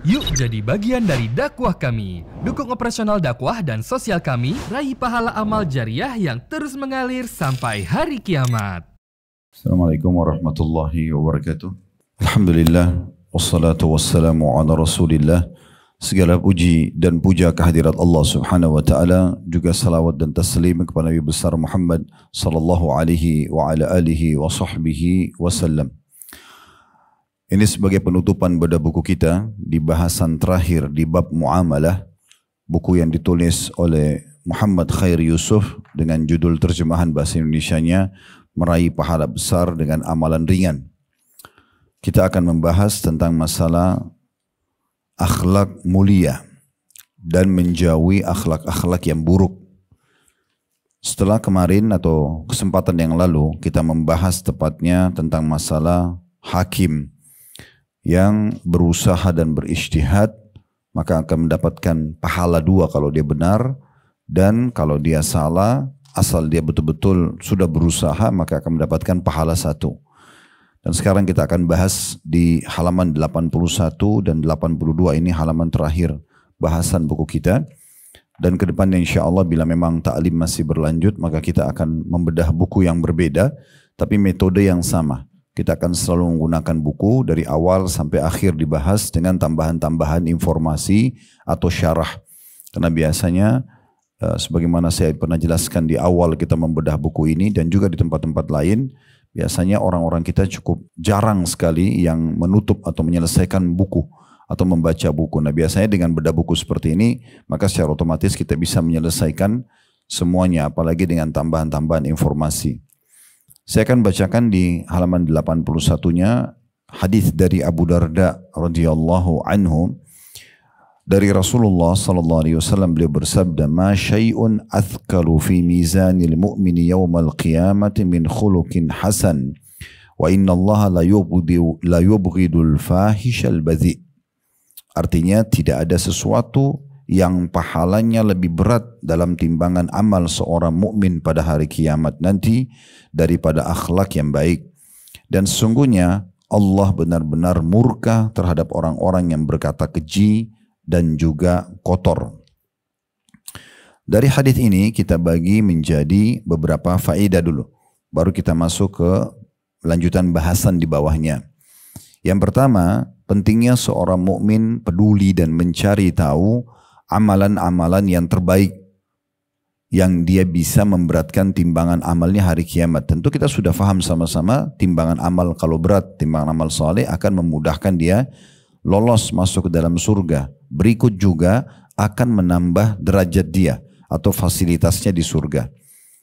Yuk jadi bagian dari dakwah kami. Dukung operasional dakwah dan sosial kami, raih pahala amal jariah yang terus mengalir sampai hari kiamat. Assalamualaikum warahmatullahi wabarakatuh. Alhamdulillah, wassalatu wassalamu ala rasulillah. Segala puji dan puja kehadirat Allah subhanahu wa ta'ala, juga salawat dan taslim kepada Nabi besar Muhammad sallallahu alaihi wa ala alihi wa sahbihi wasallam. Ini sebagai penutupan pada buku kita di bahasan terakhir di bab muamalah, buku yang ditulis oleh Muhammad Khair Yusuf dengan judul terjemahan bahasa Indonesianya Meraih Pahala Besar dengan Amalan Ringan. Kita akan membahas tentang masalah akhlak mulia dan menjauhi akhlak-akhlak yang buruk. Setelah kemarin atau kesempatan yang lalu kita membahas tepatnya tentang masalah hakim yang berusaha dan berijtihad, maka akan mendapatkan pahala dua kalau dia benar, dan kalau dia salah, asal dia betul-betul sudah berusaha, maka akan mendapatkan pahala satu. Dan sekarang kita akan bahas di halaman 81 dan 82, ini halaman terakhir bahasan buku kita. Dan ke depannya insya Allah bila memang ta'lim masih berlanjut, maka kita akan membedah buku yang berbeda, tapi metode yang sama. Kita akan selalu menggunakan buku dari awal sampai akhir dibahas dengan tambahan-tambahan informasi atau syarah. Karena biasanya sebagaimana saya pernah jelaskan di awal kita membedah buku ini dan juga di tempat-tempat lain, biasanya orang-orang kita cukup jarang sekali yang menutup atau menyelesaikan buku atau membaca buku. Nah biasanya dengan bedah buku seperti ini, maka secara otomatis kita bisa menyelesaikan semuanya, apalagi dengan tambahan-tambahan informasi. Saya akan bacakan di halaman 81-nya hadis dari Abu Darda radhiyallahu anhu dari Rasulullah sallallahu alaihi wasallam. Beliau bersabda, "Ma syai'un athqalu fi mizanil mu'mini yawmal qiyamati min khuluqin hasan wa inna Allah la yubghidul fahishal badhi." Artinya tidak ada sesuatu yang pahalanya lebih berat dalam timbangan amal seorang mukmin pada hari kiamat nanti daripada akhlak yang baik. Dan sesungguhnya Allah benar-benar murka terhadap orang-orang yang berkata keji dan juga kotor. Dari hadis ini kita bagi menjadi beberapa faedah dulu, baru kita masuk ke lanjutan bahasan di bawahnya. Yang pertama, pentingnya seorang mukmin peduli dan mencari tahu amalan-amalan yang terbaik yang dia bisa memberatkan timbangan amalnya hari kiamat. Tentu kita sudah faham sama-sama timbangan amal kalau berat, timbangan amal soleh akan memudahkan dia lolos masuk ke dalam surga. Berikut juga akan menambah derajat dia atau fasilitasnya di surga.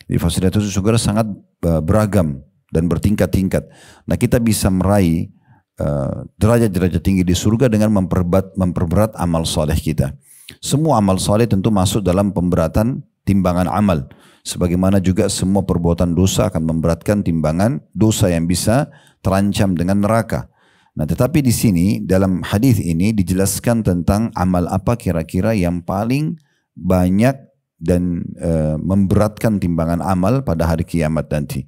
Jadi fasilitas di surga sangat beragam dan bertingkat-tingkat. Nah kita bisa meraih derajat-derajat tinggi di surga dengan memperberat amal soleh kita. Semua amal soleh tentu masuk dalam pemberatan timbangan amal. Sebagaimana juga semua perbuatan dosa akan memberatkan timbangan dosa yang bisa terancam dengan neraka. Nah tetapi di sini dalam hadis ini dijelaskan tentang amal apa kira-kira yang paling banyak dan memberatkan timbangan amal pada hari kiamat nanti.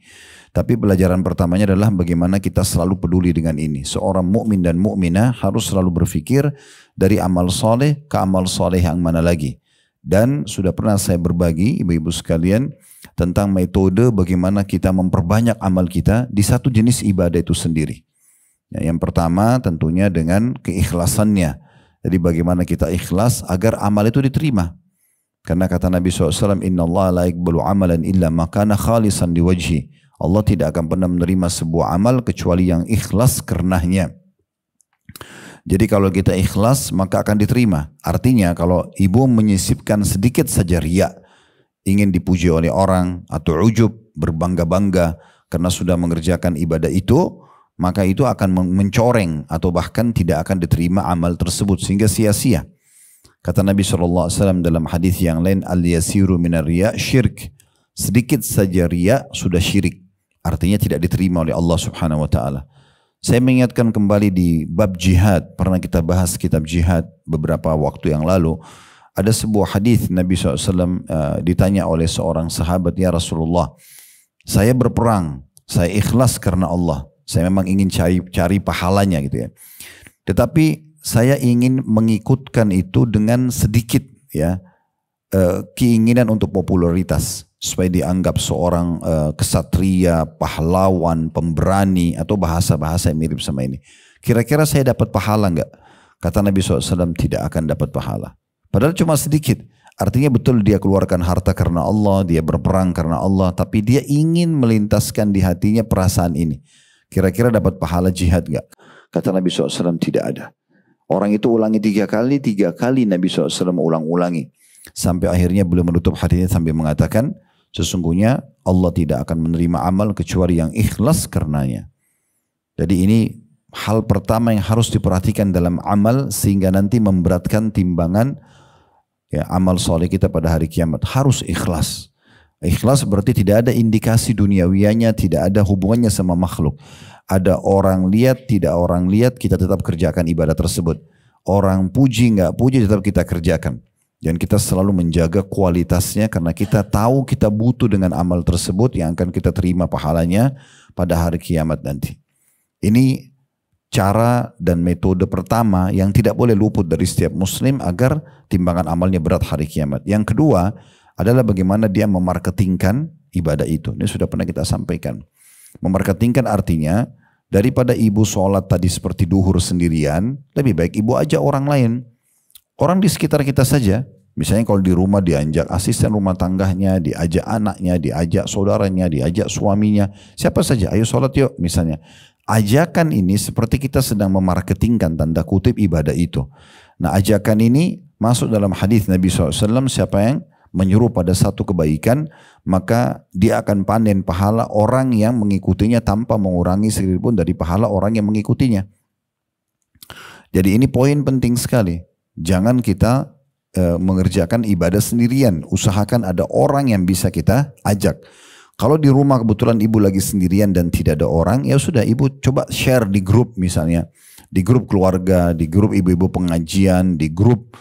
Tapi pelajaran pertamanya adalah bagaimana kita selalu peduli dengan ini. Seorang mukmin dan mukminah harus selalu berpikir dari amal soleh ke amal soleh yang mana lagi. Dan sudah pernah saya berbagi ibu-ibu sekalian tentang metode bagaimana kita memperbanyak amal kita di satu jenis ibadah itu sendiri. Yang pertama tentunya dengan keikhlasannya. Jadi bagaimana kita ikhlas agar amal itu diterima. Karena kata Nabi SAW, Inna Allah la yaqbalu amalan illa makana khalisan liwajhi. Allah tidak akan pernah menerima sebuah amal kecuali yang ikhlas karenanya. Jadi kalau kita ikhlas maka akan diterima. Artinya kalau ibu menyisipkan sedikit saja riya, ingin dipuji oleh orang atau ujub, berbangga-bangga karena sudah mengerjakan ibadah itu, maka itu akan mencoreng atau bahkan tidak akan diterima amal tersebut sehingga sia-sia. Kata Nabi SAW dalam hadis yang lain, al-yasiru minar riya syirk. Sedikit saja riya sudah syirik. Artinya tidak diterima oleh Allah Subhanahu wa taala. Saya mengingatkan kembali di bab jihad, pernah kita bahas kitab jihad beberapa waktu yang lalu. Ada sebuah hadis Nabi SAW ditanya oleh seorang sahabat, ya Rasulullah, saya berperang, saya ikhlas karena Allah. Saya memang ingin cari pahalanya gitu ya. Tetapi saya ingin mengikutkan itu dengan sedikit ya keinginan untuk popularitas supaya dianggap seorang kesatria, pahlawan, pemberani atau bahasa-bahasa yang mirip sama ini. Kira-kira saya dapat pahala enggak? Kata Nabi SAW, tidak akan dapat pahala. Padahal cuma sedikit. Artinya betul dia keluarkan harta karena Allah, dia berperang karena Allah, tapi dia ingin melintaskan di hatinya perasaan ini. Kira-kira dapat pahala jihad enggak? Kata Nabi SAW, tidak ada. Orang itu ulangi 3 kali Nabi SAW ulang-ulangi. Sampai akhirnya beliau menutup hatinya sambil mengatakan, sesungguhnya Allah tidak akan menerima amal kecuali yang ikhlas karenanya. Jadi ini hal pertama yang harus diperhatikan dalam amal sehingga nanti memberatkan timbangan ya, amal soleh kita pada hari kiamat. Harus ikhlas. Ikhlas berarti tidak ada indikasi duniawianya, tidak ada hubungannya sama makhluk. Ada orang lihat, tidak orang lihat, kita tetap kerjakan ibadah tersebut. Orang puji, nggak puji, tetap kita kerjakan. Dan kita selalu menjaga kualitasnya karena kita tahu kita butuh dengan amal tersebut yang akan kita terima pahalanya pada hari kiamat nanti. Ini cara dan metode pertama yang tidak boleh luput dari setiap muslim agar timbangan amalnya berat hari kiamat. Yang kedua adalah bagaimana dia memarketingkan ibadah itu. Ini sudah pernah kita sampaikan. Memarketingkan artinya daripada ibu sholat tadi seperti duhur sendirian, lebih baik ibu ajak orang lain. Orang di sekitar kita saja. Misalnya kalau di rumah diajak asisten rumah tangganya, diajak anaknya, diajak saudaranya, diajak suaminya. Siapa saja, ayo sholat yuk misalnya. Ajakan ini seperti kita sedang memarketingkan tanda kutip ibadah itu. Nah ajakan ini masuk dalam hadis Nabi SAW, siapa yang menyuruh pada satu kebaikan, maka dia akan panen pahala orang yang mengikutinya tanpa mengurangi sedikit pun dari pahala orang yang mengikutinya. Jadi ini poin penting sekali. Jangan kita mengerjakan ibadah sendirian. Usahakan ada orang yang bisa kita ajak. Kalau di rumah kebetulan ibu lagi sendirian dan tidak ada orang, ya sudah ibu coba share di grup misalnya. Di grup keluarga, di grup ibu-ibu pengajian, di grup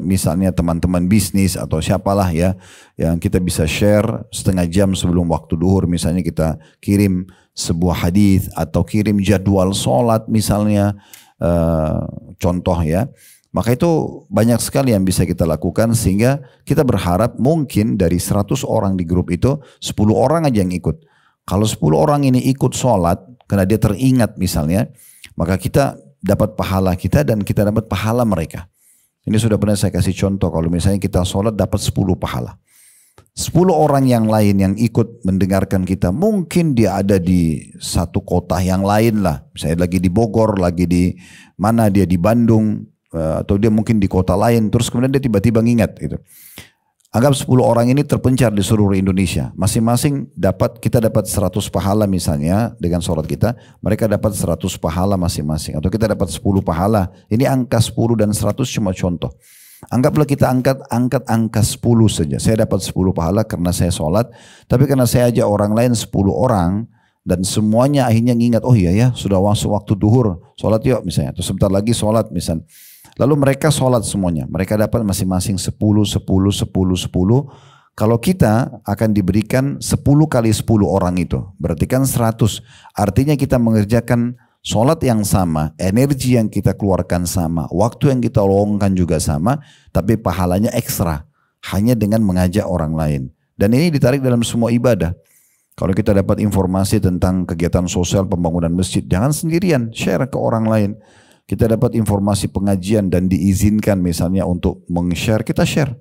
misalnya teman-teman bisnis atau siapalah ya. Yang kita bisa share setengah jam sebelum waktu duhur. Misalnya kita kirim sebuah hadis atau kirim jadwal sholat misalnya. Contoh ya. Maka itu banyak sekali yang bisa kita lakukan sehingga kita berharap mungkin dari 100 orang di grup itu 10 orang aja yang ikut. Kalau 10 orang ini ikut sholat karena dia teringat misalnya, maka kita dapat pahala kita dan kita dapat pahala mereka. Ini sudah pernah saya kasih contoh kalau misalnya kita sholat dapat 10 pahala. 10 orang yang lain yang ikut mendengarkan kita mungkin dia ada di satu kota yang lain lah. Misalnya lagi di Bogor, lagi di mana dia di Bandung, atau dia mungkin di kota lain, terus kemudian dia tiba-tiba ngingat gitu. Anggap 10 orang ini terpencar di seluruh Indonesia. Masing-masing kita dapat 100 pahala misalnya dengan sholat kita. Mereka dapat 100 pahala masing-masing. Atau kita dapat 10 pahala. Ini angka 10 dan 100 cuma contoh. Anggaplah kita angkat angka 10 saja. Saya dapat 10 pahala karena saya sholat. Tapi karena saya ajak orang lain 10 orang. Dan semuanya akhirnya ngingat, oh iya ya sudah masuk waktu duhur. Sholat yuk misalnya. Terus sebentar lagi sholat misalnya. Lalu mereka sholat semuanya. Mereka dapat masing-masing 10, 10, 10, 10. Kalau kita akan diberikan 10 kali 10 orang itu. Berarti kan 100. Artinya kita mengerjakan sholat yang sama. Energi yang kita keluarkan sama. Waktu yang kita luangkan juga sama. Tapi pahalanya ekstra. Hanya dengan mengajak orang lain. Dan ini ditarik dalam semua ibadah. Kalau kita dapat informasi tentang kegiatan sosial pembangunan masjid. Jangan sendirian. Share ke orang lain. Kita dapat informasi pengajian dan diizinkan misalnya untuk meng-share, kita share.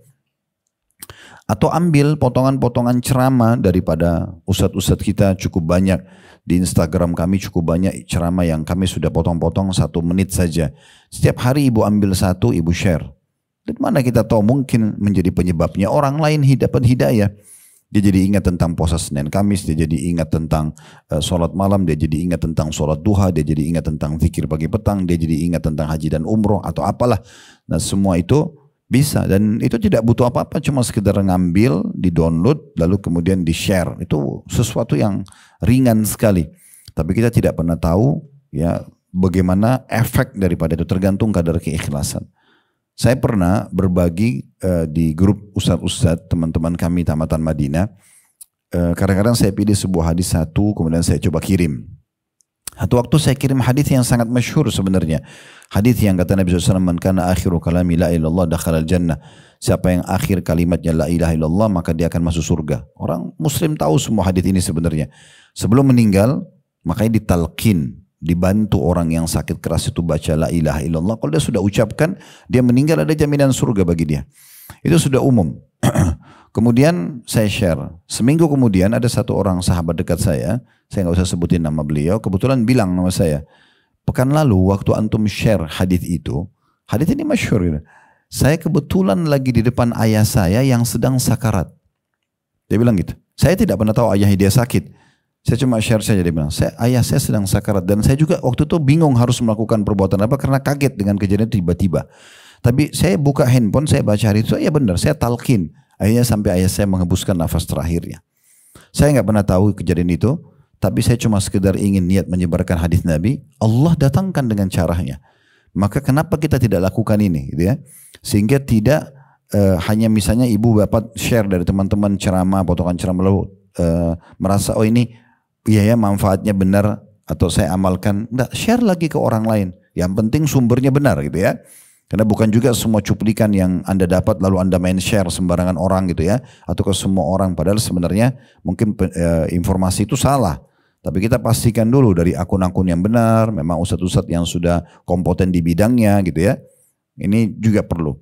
Atau ambil potongan-potongan ceramah daripada ustadz-ustadz kita cukup banyak. Di Instagram kami cukup banyak ceramah yang kami sudah potong-potong 1 menit saja. Setiap hari ibu ambil 1, ibu share. Dan mana kita tahu mungkin menjadi penyebabnya orang lain dapat hidayah. Dia jadi ingat tentang puasa Senin Kamis, dia jadi ingat tentang sholat malam, dia jadi ingat tentang sholat duha, dia jadi ingat tentang zikir pagi petang, dia jadi ingat tentang haji dan umroh atau apalah. Nah semua itu bisa dan itu tidak butuh apa-apa, cuma sekedar ngambil, di-download, lalu kemudian di-share. Itu sesuatu yang ringan sekali. Tapi kita tidak pernah tahu ya bagaimana efek daripada itu, tergantung kadar keikhlasan. Saya pernah berbagi di grup ustadz-ustadz teman-teman kami Tamatan Madinah. Kadang-kadang saya pilih sebuah hadis satu, kemudian saya coba kirim. Satu waktu saya kirim hadis yang sangat masyhur sebenarnya. Hadis yang kata Nabi SAW, "Man kana akhiru kalami la ilaha illallah dakhala al-jannah." Siapa yang akhir kalimatnya la ilaha illallah maka dia akan masuk surga. Orang muslim tahu semua hadis ini sebenarnya. Sebelum meninggal makanya ditalqin, dibantu orang yang sakit keras itu baca la ilaha illallah. Kalau dia sudah ucapkan, dia meninggal ada jaminan surga bagi dia. Itu sudah umum. Kemudian saya share. Seminggu kemudian ada satu orang sahabat dekat saya nggak usah sebutin nama beliau, kebetulan bilang nama saya, pekan lalu waktu antum share hadis itu, hadis ini masyhur gitu. Saya kebetulan lagi di depan ayah saya yang sedang sakarat. Dia bilang gitu. Saya tidak pernah tahu ayahnya dia sakit. Saya cuma share saja, dia bilang, ayah saya sedang sakarat. Dan saya juga waktu itu bingung harus melakukan perbuatan apa karena kaget dengan kejadian tiba-tiba. Tapi saya buka handphone, saya baca hari itu, ya benar, saya talqin. Akhirnya sampai ayah saya menghembuskan nafas terakhirnya. Saya nggak pernah tahu kejadian itu, tapi saya cuma sekedar ingin niat menyebarkan hadis Nabi. Allah datangkan dengan caranya. Maka kenapa kita tidak lakukan ini, gitu ya? Sehingga tidak hanya misalnya ibu bapak share dari teman-teman ceramah, potongan ceramah lalu merasa oh ini ya manfaatnya benar atau saya amalkan. Enggak, share lagi ke orang lain. Yang penting sumbernya benar, gitu ya. Karena bukan juga semua cuplikan yang Anda dapat lalu Anda main share sembarangan orang gitu ya. Atau ke semua orang. Padahal sebenarnya mungkin informasi itu salah. Tapi kita pastikan dulu dari akun-akun yang benar. Memang ustadz-ustadz yang sudah kompeten di bidangnya gitu ya. Ini juga perlu.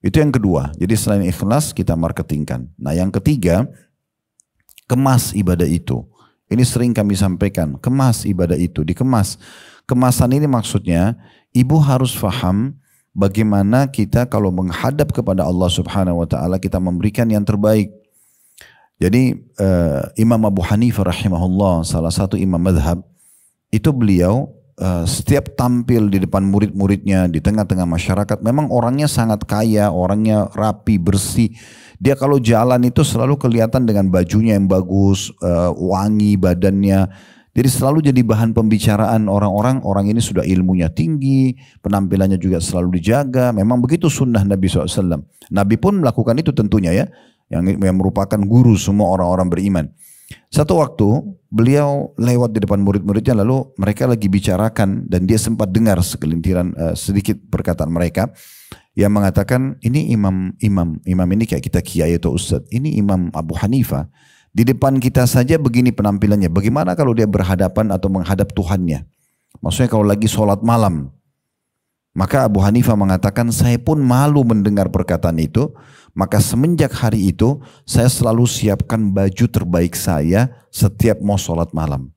Itu yang kedua. Jadi selain ikhlas kita marketingkan. Nah yang ketiga, kemas ibadah itu. Ini sering kami sampaikan. Kemas ibadah itu. Dikemas. Kemasan ini maksudnya ibu harus paham bagaimana kita kalau menghadap kepada Allah Subhanahu wa taala kita memberikan yang terbaik. Jadi Imam Abu Hanifah rahimahullah, salah satu imam madhab, itu beliau setiap tampil di depan murid-muridnya di tengah-tengah masyarakat, memang orangnya sangat kaya, orangnya rapi, bersih. Dia kalau jalan itu selalu kelihatan dengan bajunya yang bagus, wangi badannya. Jadi selalu jadi bahan pembicaraan orang-orang, orang ini sudah ilmunya tinggi, penampilannya juga selalu dijaga. Memang begitu sunnah Nabi SAW. Nabi pun melakukan itu tentunya ya, yang merupakan guru semua orang-orang beriman. Satu waktu beliau lewat di depan murid-muridnya lalu mereka lagi bicarakan dan dia sempat dengar segelintiran sedikit perkataan mereka yang mengatakan ini imam ini kayak kita kiai atau ustadz, ini Imam Abu Hanifah. Di depan kita saja begini penampilannya. Bagaimana kalau dia berhadapan atau menghadap Tuhannya? Maksudnya kalau lagi sholat malam. Maka Abu Hanifah mengatakan saya pun malu mendengar perkataan itu. Maka semenjak hari itu saya selalu siapkan baju terbaik saya setiap mau sholat malam.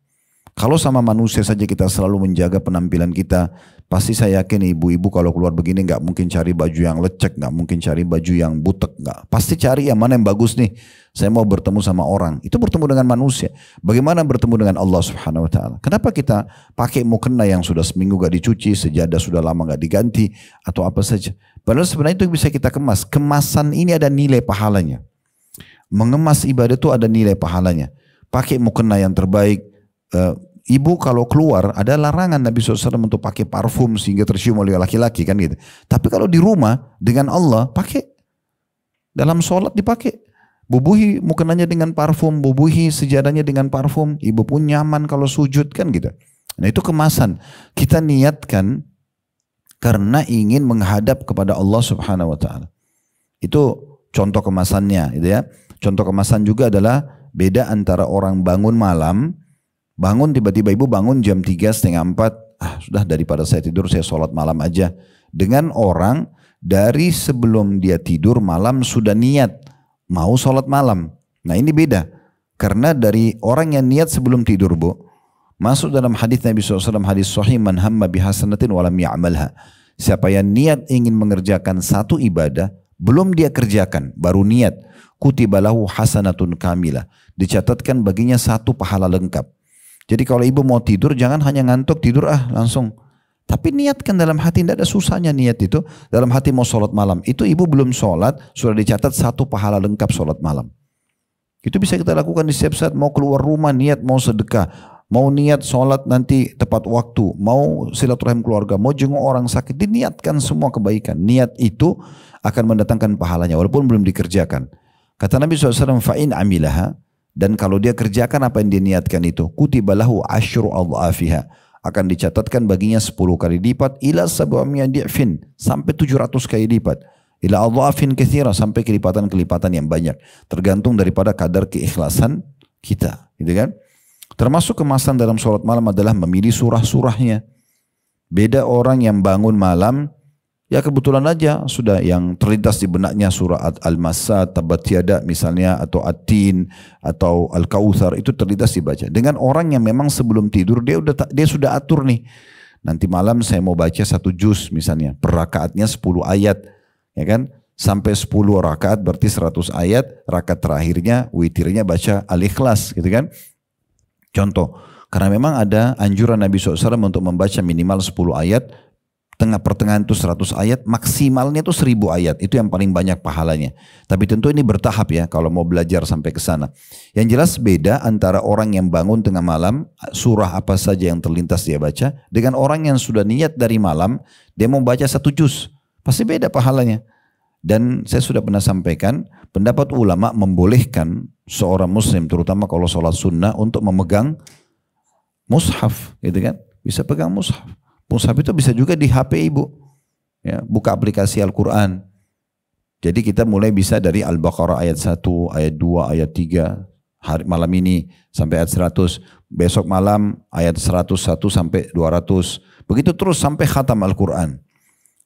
Kalau sama manusia saja kita selalu menjaga penampilan kita, pasti saya yakin ibu-ibu kalau keluar begini nggak mungkin cari baju yang lecek, nggak mungkin cari baju yang butek, nggak. Pasti cari yang mana yang bagus nih. Saya mau bertemu sama orang, itu bertemu dengan manusia. Bagaimana bertemu dengan Allah Subhanahu Wa Taala? Kenapa kita pakai mukena yang sudah seminggu gak dicuci, sejadah sudah lama gak diganti, atau apa saja? Padahal sebenarnya itu bisa kita kemas. Kemasan ini ada nilai pahalanya. Mengemas ibadah itu ada nilai pahalanya. Pakai mukena yang terbaik. Ibu kalau keluar ada larangan Nabi SAW untuk pakai parfum sehingga tercium oleh laki-laki kan gitu. Tapi kalau di rumah dengan Allah pakai, dalam sholat dipakai, bubuhi mukenanya dengan parfum, bubuhi sejadahnya dengan parfum, ibu pun nyaman kalau sujud kan gitu. Nah itu kemasan, kita niatkan karena ingin menghadap kepada Allah Subhanahu Wa Taala. Itu contoh kemasannya, gitu ya. Contoh kemasan juga adalah beda antara orang bangun malam. Bangun tiba-tiba ibu bangun jam 3, setengah 4, sudah daripada saya tidur saya sholat malam aja. Dengan orang dari sebelum dia tidur malam sudah niat mau sholat malam. Nah ini beda. Karena dari orang yang niat sebelum tidur bu, masuk dalam hadis Nabi SAW, hadis sahih, man hamma bihasanatin walam ya'malha. Siapa yang niat ingin mengerjakan satu ibadah, belum dia kerjakan, baru niat, kutibalahu hasanatun kamilah. Dicatatkan baginya satu pahala lengkap. Jadi kalau ibu mau tidur jangan hanya ngantuk tidur langsung. Tapi niatkan dalam hati, tidak ada susahnya niat itu. Dalam hati mau sholat malam. Itu ibu belum sholat sudah dicatat satu pahala lengkap sholat malam. Itu bisa kita lakukan di setiap saat. Mau keluar rumah niat mau sedekah. Mau niat sholat nanti tepat waktu. Mau silaturahim keluarga. Mau jenguk orang sakit. Diniatkan semua kebaikan. Niat itu akan mendatangkan pahalanya walaupun belum dikerjakan. Kata Nabi SAW, fa'in amilaha. Dan kalau dia kerjakan apa yang dia niatkan itu, kutibalahu asyru adhafiha. akan dicatatkan baginya 10 kali lipat ila sab'amiyah di'fin, sampai 700 kali lipat. Ila adhafin katsira, sampai kelipatan-kelipatan yang banyak. Tergantung daripada kadar keikhlasan kita, gitu kan? Termasuk kemasan dalam sholat malam adalah memilih surah-surahnya. Beda orang yang bangun malam, ya kebetulan aja sudah yang terlintas di benaknya surah Al-Masad, Tabat Yada misalnya, atau At-Tin, atau Al-Kautsar, itu terlintas dibaca. Dengan orang yang memang sebelum tidur dia sudah atur nih, nanti malam saya mau baca 1 juz misalnya, per rakaatnya 10 ayat, ya kan? Sampai 10 rakaat berarti 100 ayat, rakaat terakhirnya witirnya baca Al-Ikhlas, gitu kan? Contoh, karena memang ada anjuran Nabi SAW untuk membaca minimal 10 ayat, pertengahan itu 100 ayat, maksimalnya itu 1000 ayat, itu yang paling banyak pahalanya. Tapi tentu ini bertahap ya, kalau mau belajar sampai ke sana. Yang jelas beda antara orang yang bangun tengah malam, surah apa saja yang terlintas dia baca, dengan orang yang sudah niat dari malam, dia mau baca 1 juz, pasti beda pahalanya. Dan saya sudah pernah sampaikan, pendapat ulama membolehkan seorang muslim, terutama kalau sholat sunnah, untuk memegang mushaf, gitu kan? Bisa pegang mushaf. Mushaf itu bisa juga di HP ibu, ya, buka aplikasi Al-Quran. Jadi kita mulai bisa dari Al-Baqarah ayat 1, ayat 2, ayat 3, hari malam ini sampai ayat 100, besok malam ayat 101 sampai 200, begitu terus sampai khatam Al-Quran.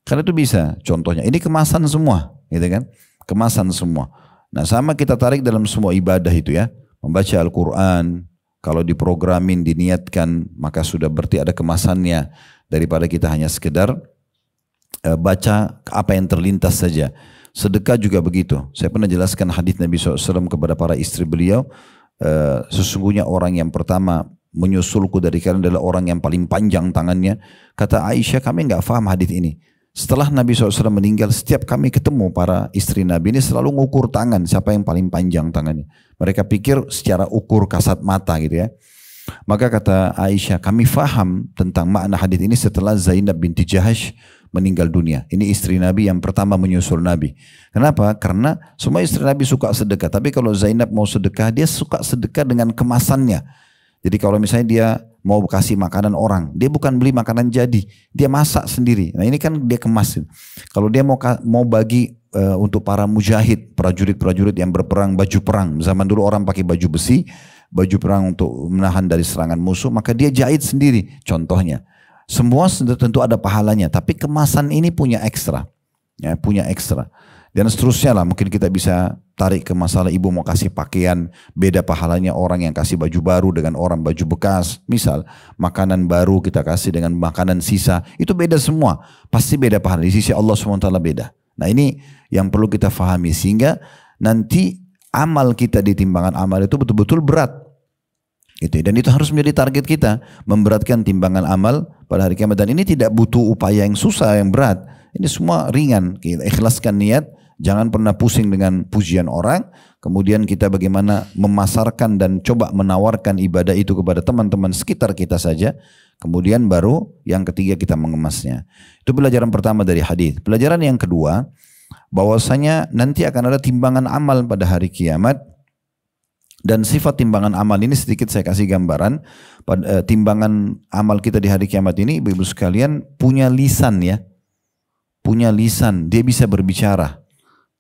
Karena itu bisa, contohnya. Ini kemasan semua, gitu kan? Kemasan semua. Nah, sama kita tarik dalam semua ibadah itu ya. Membaca Al-Quran, kalau diprogramin, diniatkan, maka sudah berarti ada kemasannya. Daripada kita hanya sekedar baca apa yang terlintas saja. Sedekah juga begitu. Saya pernah jelaskan hadis Nabi SAW kepada para istri beliau. Sesungguhnya orang yang pertama menyusulku dari kalian adalah orang yang paling panjang tangannya. Kata Aisyah, kami nggak paham hadis ini. Setelah Nabi SAW meninggal, setiap kami ketemu para istri Nabi ini selalu ngukur tangan, siapa yang paling panjang tangannya. Mereka pikir secara ukur kasat mata gitu ya. Maka kata Aisyah, kami faham tentang makna hadis ini setelah Zainab binti Jahash meninggal dunia. Ini istri Nabi yang pertama menyusul Nabi. Kenapa? Karena semua istri Nabi suka sedekah. Tapi kalau Zainab mau sedekah, dia suka sedekah dengan kemasannya. Jadi kalau misalnya dia mau kasih makanan orang, dia bukan beli makanan jadi, dia masak sendiri. Nah ini kan dia kemas. Kalau dia mau bagi untuk para mujahid, prajurit-prajurit yang berperang baju perang. Zaman dulu orang pakai baju besi, baju perang untuk menahan dari serangan musuh, maka dia jahit sendiri. Contohnya, semua tentu ada pahalanya, tapi kemasan ini punya ekstra, ya, punya ekstra. Dan seterusnya lah, mungkin kita bisa tarik ke masalah ibu mau kasih pakaian, beda pahalanya orang yang kasih baju baru dengan orang baju bekas. Misal, makanan baru kita kasih dengan makanan sisa, itu beda semua. Pasti beda pahala, di sisi Allah SWT beda. Nah ini yang perlu kita fahami, sehingga nanti amal kita di timbangan amal itu betul-betul berat. Gitu. Dan itu harus menjadi target kita, memberatkan timbangan amal pada hari kiamat. Dan ini tidak butuh upaya yang susah, yang berat. Ini semua ringan. Kita ikhlaskan niat, jangan pernah pusing dengan pujian orang. Kemudian kita bagaimana memasarkan dan coba menawarkan ibadah itu kepada teman-teman sekitar kita saja. Kemudian baru yang ketiga kita mengemasnya. Itu pelajaran pertama dari hadis. Pelajaran yang kedua, bahwasanya nanti akan ada timbangan amal pada hari kiamat. Dan sifat timbangan amal ini sedikit saya kasih gambaran. Timbangan amal kita di hari kiamat ini, ibu-ibu sekalian, punya lisan ya. Punya lisan, dia bisa berbicara.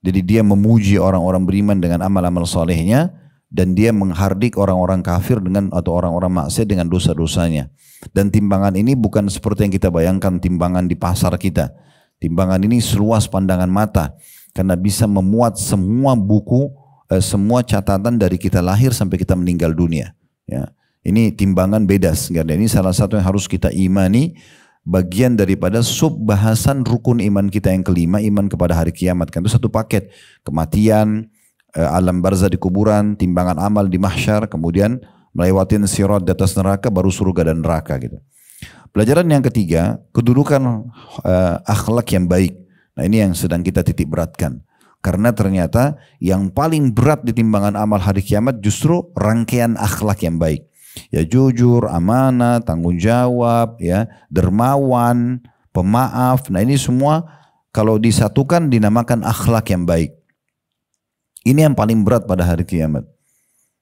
Jadi dia memuji orang-orang beriman dengan amal-amal solehnya. Dan dia menghardik orang-orang kafir dengan atau orang-orang maksiat dengan dosa-dosanya. Dan timbangan ini bukan seperti yang kita bayangkan timbangan di pasar kita. Timbangan ini seluas pandangan mata. Karena bisa memuat semua buku, semua catatan dari kita lahir sampai kita meninggal dunia. Ya. Ini timbangan beda. Ini salah satu yang harus kita imani. Bagian daripada sub bahasan rukun iman kita yang kelima, iman kepada hari kiamat. Kan itu satu paket. Kematian, alam barzah di kuburan, timbangan amal di mahsyar, kemudian melewatin sirat di atas neraka, baru surga dan neraka gitu. Pelajaran yang ketiga, kedudukan akhlak yang baik. Nah ini yang sedang kita titik beratkan. Karena ternyata yang paling berat di timbangan amal hari kiamat justru rangkaian akhlak yang baik. Ya jujur, amanah, tanggung jawab, ya dermawan, pemaaf. Nah ini semua kalau disatukan dinamakan akhlak yang baik. Ini yang paling berat pada hari kiamat.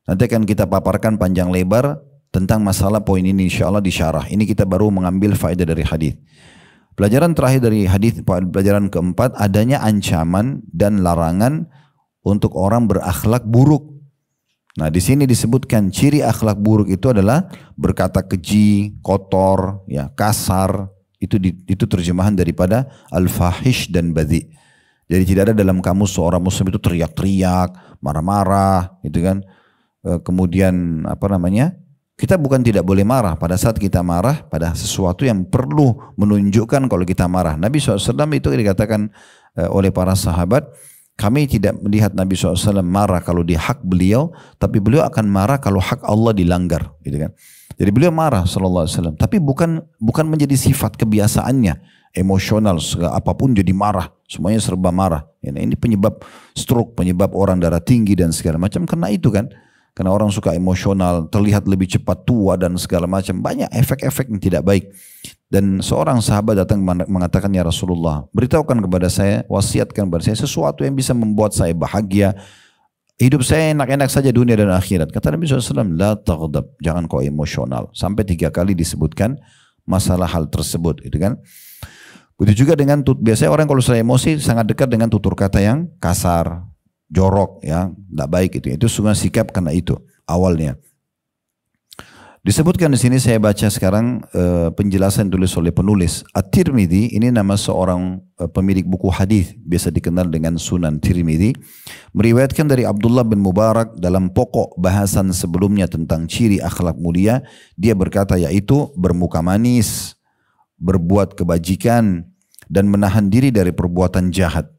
Nanti akan kita paparkan panjang lebar tentang masalah poin ini insyaallah di syarah. Ini kita baru mengambil faedah dari hadis. Pelajaran terakhir dari hadis, pelajaran keempat, adanya ancaman dan larangan untuk orang berakhlak buruk. Nah, di sini disebutkan ciri akhlak buruk itu adalah berkata keji, kotor, ya, kasar. Itu terjemahan daripada al-fahish dan badhi. Jadi tidak ada dalam kamus seorang muslim itu teriak-teriak, marah-marah, gitu kan. Kemudian kita bukan tidak boleh marah. Pada saat kita marah pada sesuatu yang perlu menunjukkan kalau kita marah. Nabi SAW itu dikatakan oleh para sahabat, kami tidak melihat Nabi SAW marah kalau di hak beliau, tapi beliau akan marah kalau hak Allah dilanggar, gitu kan. Jadi beliau marah SAW, tapi bukan menjadi sifat kebiasaannya, emosional, apapun jadi marah, semuanya serba marah. Ini penyebab stroke, penyebab orang darah tinggi dan segala macam karena itu kan. Karena orang suka emosional, terlihat lebih cepat tua dan segala macam. Banyak efek-efek yang tidak baik. Dan seorang sahabat datang mengatakan, ya Rasulullah, beritahukan kepada saya, wasiatkan kepada saya sesuatu yang bisa membuat saya bahagia. Hidup saya enak-enak saja dunia dan akhirat. Kata Nabi SAW, la taghdab, jangan kau emosional. Sampai 3 kali disebutkan masalah hal tersebut. Gitu kan. Begitu juga dengan, biasanya orang kalau sudah emosi sangat dekat dengan tutur kata yang kasar, jorok, ya, tidak baik itu. Itu semua sikap karena itu awalnya. Disebutkan di sini, saya baca sekarang penjelasan tulis oleh penulis. At-Tirmidzi, ini nama seorang pemilik buku hadis, biasa dikenal dengan Sunan Tirmidzi, meriwayatkan dari Abdullah bin Mubarak dalam pokok bahasan sebelumnya tentang ciri akhlak mulia, dia berkata yaitu bermuka manis, berbuat kebajikan, dan menahan diri dari perbuatan jahat.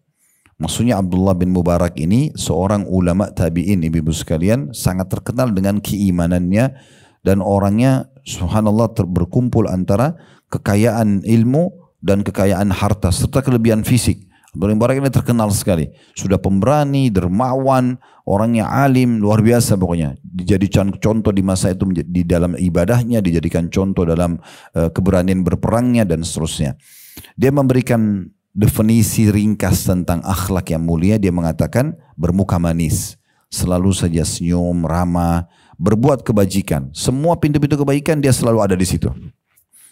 Maksudnya Abdullah bin Mubarak ini seorang ulama tabi'in, ibu-ibu sekalian, sangat terkenal dengan keimanannya, dan orangnya subhanallah berkumpul antara kekayaan ilmu dan kekayaan harta serta kelebihan fisik. Abdullah bin Mubarak ini terkenal sekali. Sudah pemberani, dermawan, orangnya alim, luar biasa pokoknya. Dijadikan contoh di masa itu di dalam ibadahnya, dijadikan contoh dalam keberanian berperangnya dan seterusnya. Dia memberikan definisi ringkas tentang akhlak yang mulia. Dia mengatakan bermuka manis, selalu saja senyum, ramah, berbuat kebajikan. Semua pintu-pintu kebaikan dia selalu ada di situ.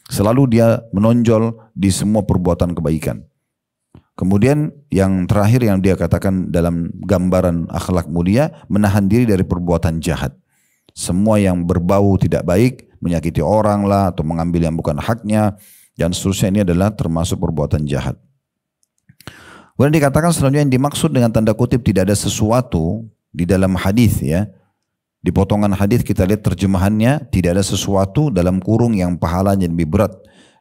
Selalu dia menonjol di semua perbuatan kebaikan. Kemudian yang terakhir yang dia katakan dalam gambaran akhlak mulia, menahan diri dari perbuatan jahat. Semua yang berbau tidak baik, menyakiti orang lah, atau mengambil yang bukan haknya, dan seterusnya, ini adalah termasuk perbuatan jahat. Kemudian dikatakan selanjutnya yang dimaksud dengan tanda kutip tidak ada sesuatu di dalam hadis, ya. Di potongan hadis kita lihat terjemahannya, tidak ada sesuatu dalam kurung yang pahalanya lebih berat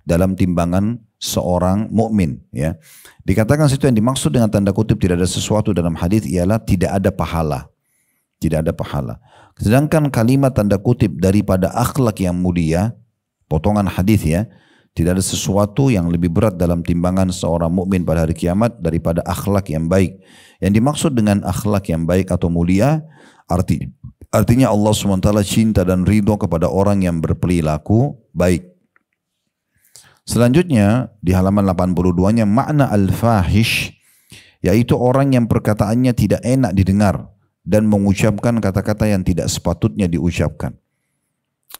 dalam timbangan seorang mukmin, ya. Dikatakan situ yang dimaksud dengan tanda kutip tidak ada sesuatu dalam hadis ialah tidak ada pahala. Tidak ada pahala. Sedangkan kalimat tanda kutip daripada akhlak yang mulia, potongan hadis, ya, tidak ada sesuatu yang lebih berat dalam timbangan seorang mukmin pada hari kiamat daripada akhlak yang baik. Yang dimaksud dengan akhlak yang baik atau mulia artinya Allah SWT cinta dan ridho kepada orang yang berperilaku baik. Selanjutnya di halaman 82-nya makna al-fahish, yaitu orang yang perkataannya tidak enak didengar dan mengucapkan kata-kata yang tidak sepatutnya diucapkan.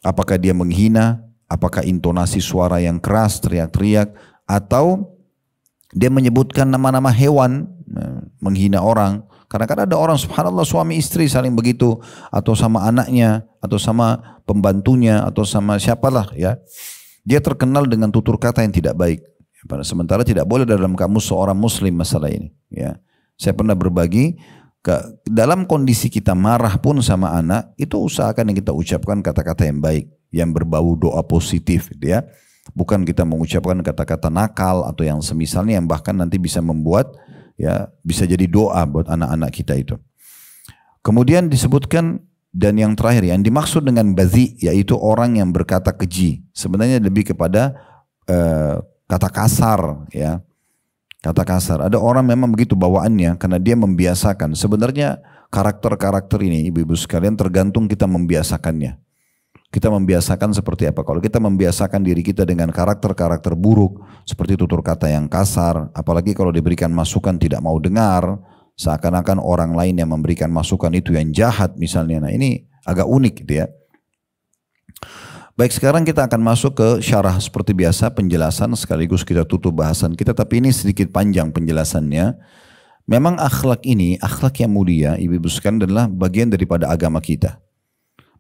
Apakah dia menghina, apakah intonasi suara yang keras, teriak-teriak, atau dia menyebutkan nama-nama hewan, menghina orang. Karena kan ada orang subhanallah suami istri saling begitu, atau sama anaknya, atau sama pembantunya, atau sama siapalah, ya. Dia terkenal dengan tutur kata yang tidak baik. Sementara tidak boleh dalam kamus seorang muslim masalah ini, ya. Saya pernah berbagi, dalam kondisi kita marah pun sama anak, itu usahakan yang kita ucapkan kata-kata yang baik, yang berbau doa positif, gitu ya. Bukan kita mengucapkan kata-kata nakal atau yang semisalnya yang bahkan nanti bisa membuat, ya, bisa jadi doa buat anak-anak kita itu. Kemudian disebutkan, dan yang terakhir yang dimaksud dengan badhi yaitu orang yang berkata keji. Sebenarnya lebih kepada kata kasar, ya. Kata kasar. Ada orang memang begitu bawaannya karena dia membiasakan. Sebenarnya karakter-karakter ini ibu-ibu sekalian tergantung kita membiasakannya. Kita membiasakan seperti apa. Kalau kita membiasakan diri kita dengan karakter-karakter buruk, seperti tutur kata yang kasar, apalagi kalau diberikan masukan tidak mau dengar, seakan-akan orang lain yang memberikan masukan itu yang jahat misalnya. Nah ini agak unik gitu ya. Baik, sekarang kita akan masuk ke syarah seperti biasa, penjelasan sekaligus kita tutup bahasan kita, tapi ini sedikit panjang penjelasannya. Memang akhlak ini, akhlak yang mulia, ibu-ibu sekalian, adalah bagian daripada agama kita.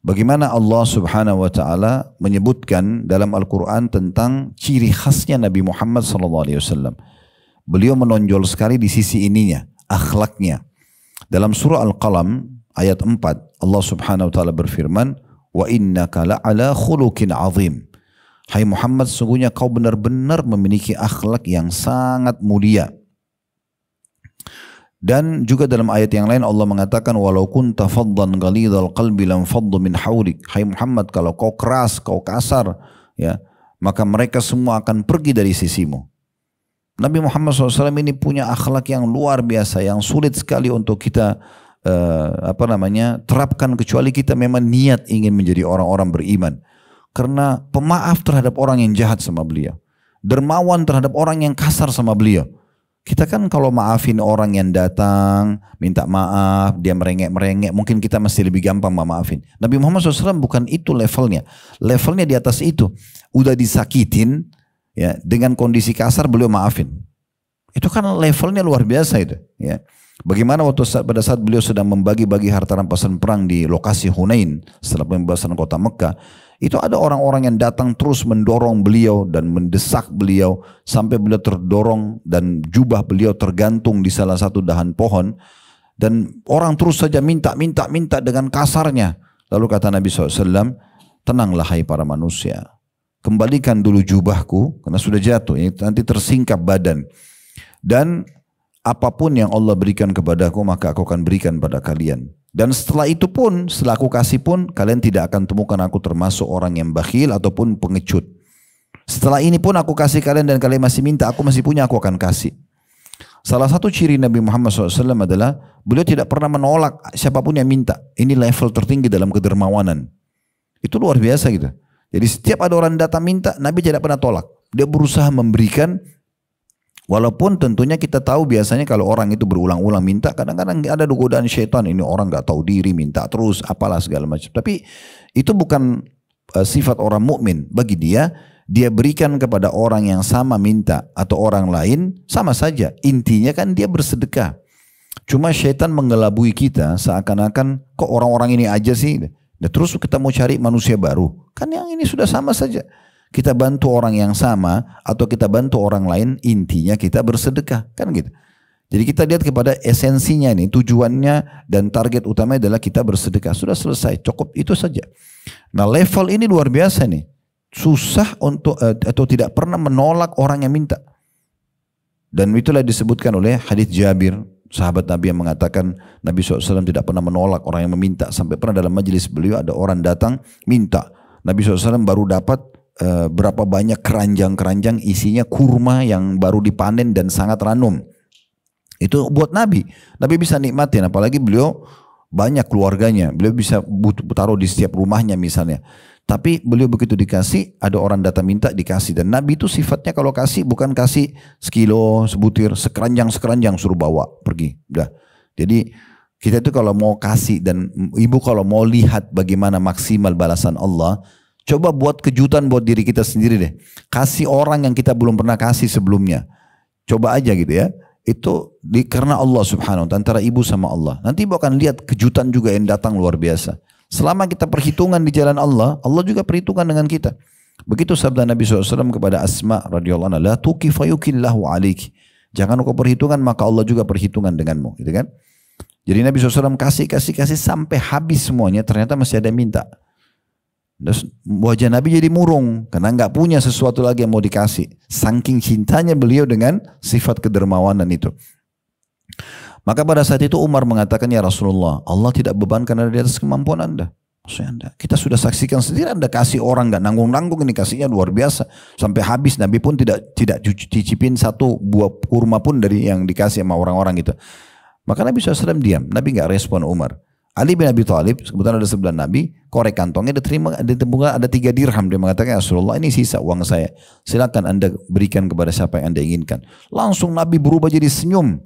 Bagaimana Allah Subhanahu wa taala menyebutkan dalam Al-Qur'an tentang ciri khasnya Nabi Muhammad SAW. Beliau menonjol sekali di sisi ininya, akhlaknya. Dalam surah Al-Qalam ayat 4, Allah Subhanahu wa taala berfirman, "Wa innaka la'ala khuluqin 'azim." Hai Muhammad, sungguhnya kau benar-benar memiliki akhlak yang sangat mulia. Dan juga dalam ayat yang lain Allah mengatakan, walau kunta faddan ghalidhal qalbi lam faddu min hawlik. Hai Muhammad, kalau kau keras, kau kasar, ya, maka mereka semua akan pergi dari sisimu. Nabi Muhammad SAW ini punya akhlak yang luar biasa, yang sulit sekali untuk kita terapkan, kecuali kita memang niat ingin menjadi orang-orang beriman. Karena pemaaf terhadap orang yang jahat sama beliau, dermawan terhadap orang yang kasar sama beliau. Kita kan kalau maafin orang yang datang, minta maaf, dia merengek-merengek, mungkin kita masih lebih gampang maafin. Nabi Muhammad SAW bukan itu levelnya. Levelnya di atas itu. Udah disakitin, ya, dengan kondisi kasar beliau maafin. Itu kan levelnya luar biasa itu. Ya. Bagaimana pada saat beliau sedang membagi-bagi harta rampasan perang di lokasi Hunain setelah pembebasan kota Mekah, itu ada orang-orang yang datang terus mendorong beliau dan mendesak beliau sampai beliau terdorong dan jubah beliau tergantung di salah satu dahan pohon, dan orang terus saja minta dengan kasarnya. Lalu kata Nabi SAW, tenanglah hai para manusia, kembalikan dulu jubahku karena sudah jatuh, nanti tersingkap badan, dan apapun yang Allah berikan kepadaku maka aku akan berikan pada kalian. Dan setelah itu pun, setelah aku kasih pun, kalian tidak akan temukan aku termasuk orang yang bakhil ataupun pengecut. Setelah ini pun aku kasih kalian dan kalian masih minta, aku masih punya, aku akan kasih. Salah satu ciri Nabi Muhammad SAW adalah beliau tidak pernah menolak siapapun yang minta. Ini level tertinggi dalam kedermawanan. Itu luar biasa gitu. Jadi setiap ada orang datang minta, Nabi tidak pernah tolak. Dia berusaha memberikan. Walaupun tentunya kita tahu biasanya kalau orang itu berulang-ulang minta, kadang-kadang ada godaan syaitan, ini orang gak tahu diri, minta terus, apalah segala macam. Tapi itu bukan sifat orang mukmin. Bagi dia berikan kepada orang yang sama minta atau orang lain, sama saja. Intinya kan dia bersedekah. Cuma syaitan mengelabui kita seakan-akan kok orang-orang ini aja sih. Dan terus kita mau cari manusia baru. Kan yang ini sudah sama saja. Kita bantu orang yang sama atau kita bantu orang lain, intinya kita bersedekah, kan gitu. Jadi kita lihat kepada esensinya ini, tujuannya dan target utama adalah kita bersedekah. Sudah selesai, cukup itu saja. Nah level ini luar biasa nih. Susah untuk atau tidak pernah menolak orang yang minta. Dan itulah disebutkan oleh hadits Jabir, sahabat Nabi yang mengatakan Nabi SAW tidak pernah menolak orang yang meminta. Sampai pernah dalam majelis beliau ada orang datang minta. Nabi SAW baru dapat berapa banyak keranjang-keranjang isinya kurma yang baru dipanen dan sangat ranum. Itu buat Nabi. Nabi bisa nikmatin, apalagi beliau banyak keluarganya. Beliau bisa taruh di setiap rumahnya misalnya. Tapi beliau begitu dikasih, ada orang datang minta dikasih. Dan Nabi itu sifatnya kalau kasih bukan kasih sekilo, sebutir, sekeranjang suruh bawa pergi. Udah. Jadi kita itu kalau mau kasih, dan ibu kalau mau lihat bagaimana maksimal balasan Allah, coba buat kejutan buat diri kita sendiri deh. Kasih orang yang kita belum pernah kasih sebelumnya. Coba aja gitu ya. Itu karena Allah Subhanahu wa ta'ala, antara ibu sama Allah. Nanti ibu akan lihat kejutan juga yang datang luar biasa. Selama kita perhitungan di jalan Allah, Allah juga perhitungan dengan kita. Begitu sabda Nabi SAW kepada Asma radhiyallahu anha, la tuki fayukillahu alaiki. Jangan kau perhitungan maka Allah juga perhitungan denganmu, gitu kan? Jadi Nabi SAW kasih sampai habis semuanya, ternyata masih ada yang minta. Terus wajah Nabi jadi murung karena nggak punya sesuatu lagi yang mau dikasih. Saking cintanya beliau dengan sifat kedermawanan itu. Maka pada saat itu Umar mengatakan, ya Rasulullah, Allah tidak bebankan Anda di atas kemampuan Anda. Maksudnya Anda, kita sudah saksikan sendiri Anda kasih orang nggak nanggung-nanggung, ini kasihnya luar biasa sampai habis. Nabi pun tidak cicipin satu buah kurma pun dari yang dikasih sama orang-orang gitu. Maka Nabi SAW diam. Nabi nggak respon Umar. Ali bin Abi Thalib, kebetulan ada sebelah Nabi, korek kantongnya ditemukan ada 3 dirham. Dia mengatakan, ya Rasulullah, ini sisa uang saya. Silakan Anda berikan kepada siapa yang Anda inginkan. Langsung Nabi berubah jadi senyum.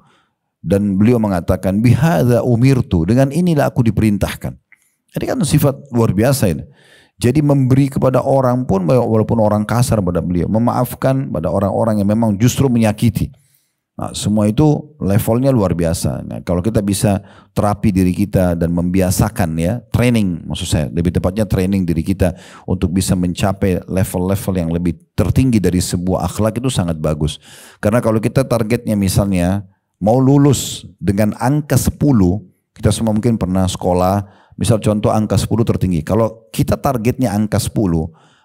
Dan beliau mengatakan, bihadza umirtu, dengan inilah aku diperintahkan. Ini kan sifat luar biasa ini. Jadi memberi kepada orang pun walaupun orang kasar pada beliau, memaafkan pada orang-orang yang memang justru menyakiti. Nah, semua itu levelnya luar biasa. Nah, kalau kita bisa terapi diri kita dan membiasakan ya, training maksud saya, lebih tepatnya training diri kita untuk bisa mencapai level-level yang lebih tertinggi dari sebuah akhlak itu sangat bagus. Karena kalau kita targetnya misalnya mau lulus dengan angka 10, kita semua mungkin pernah sekolah, misal contoh angka 10 tertinggi. Kalau kita targetnya angka 10,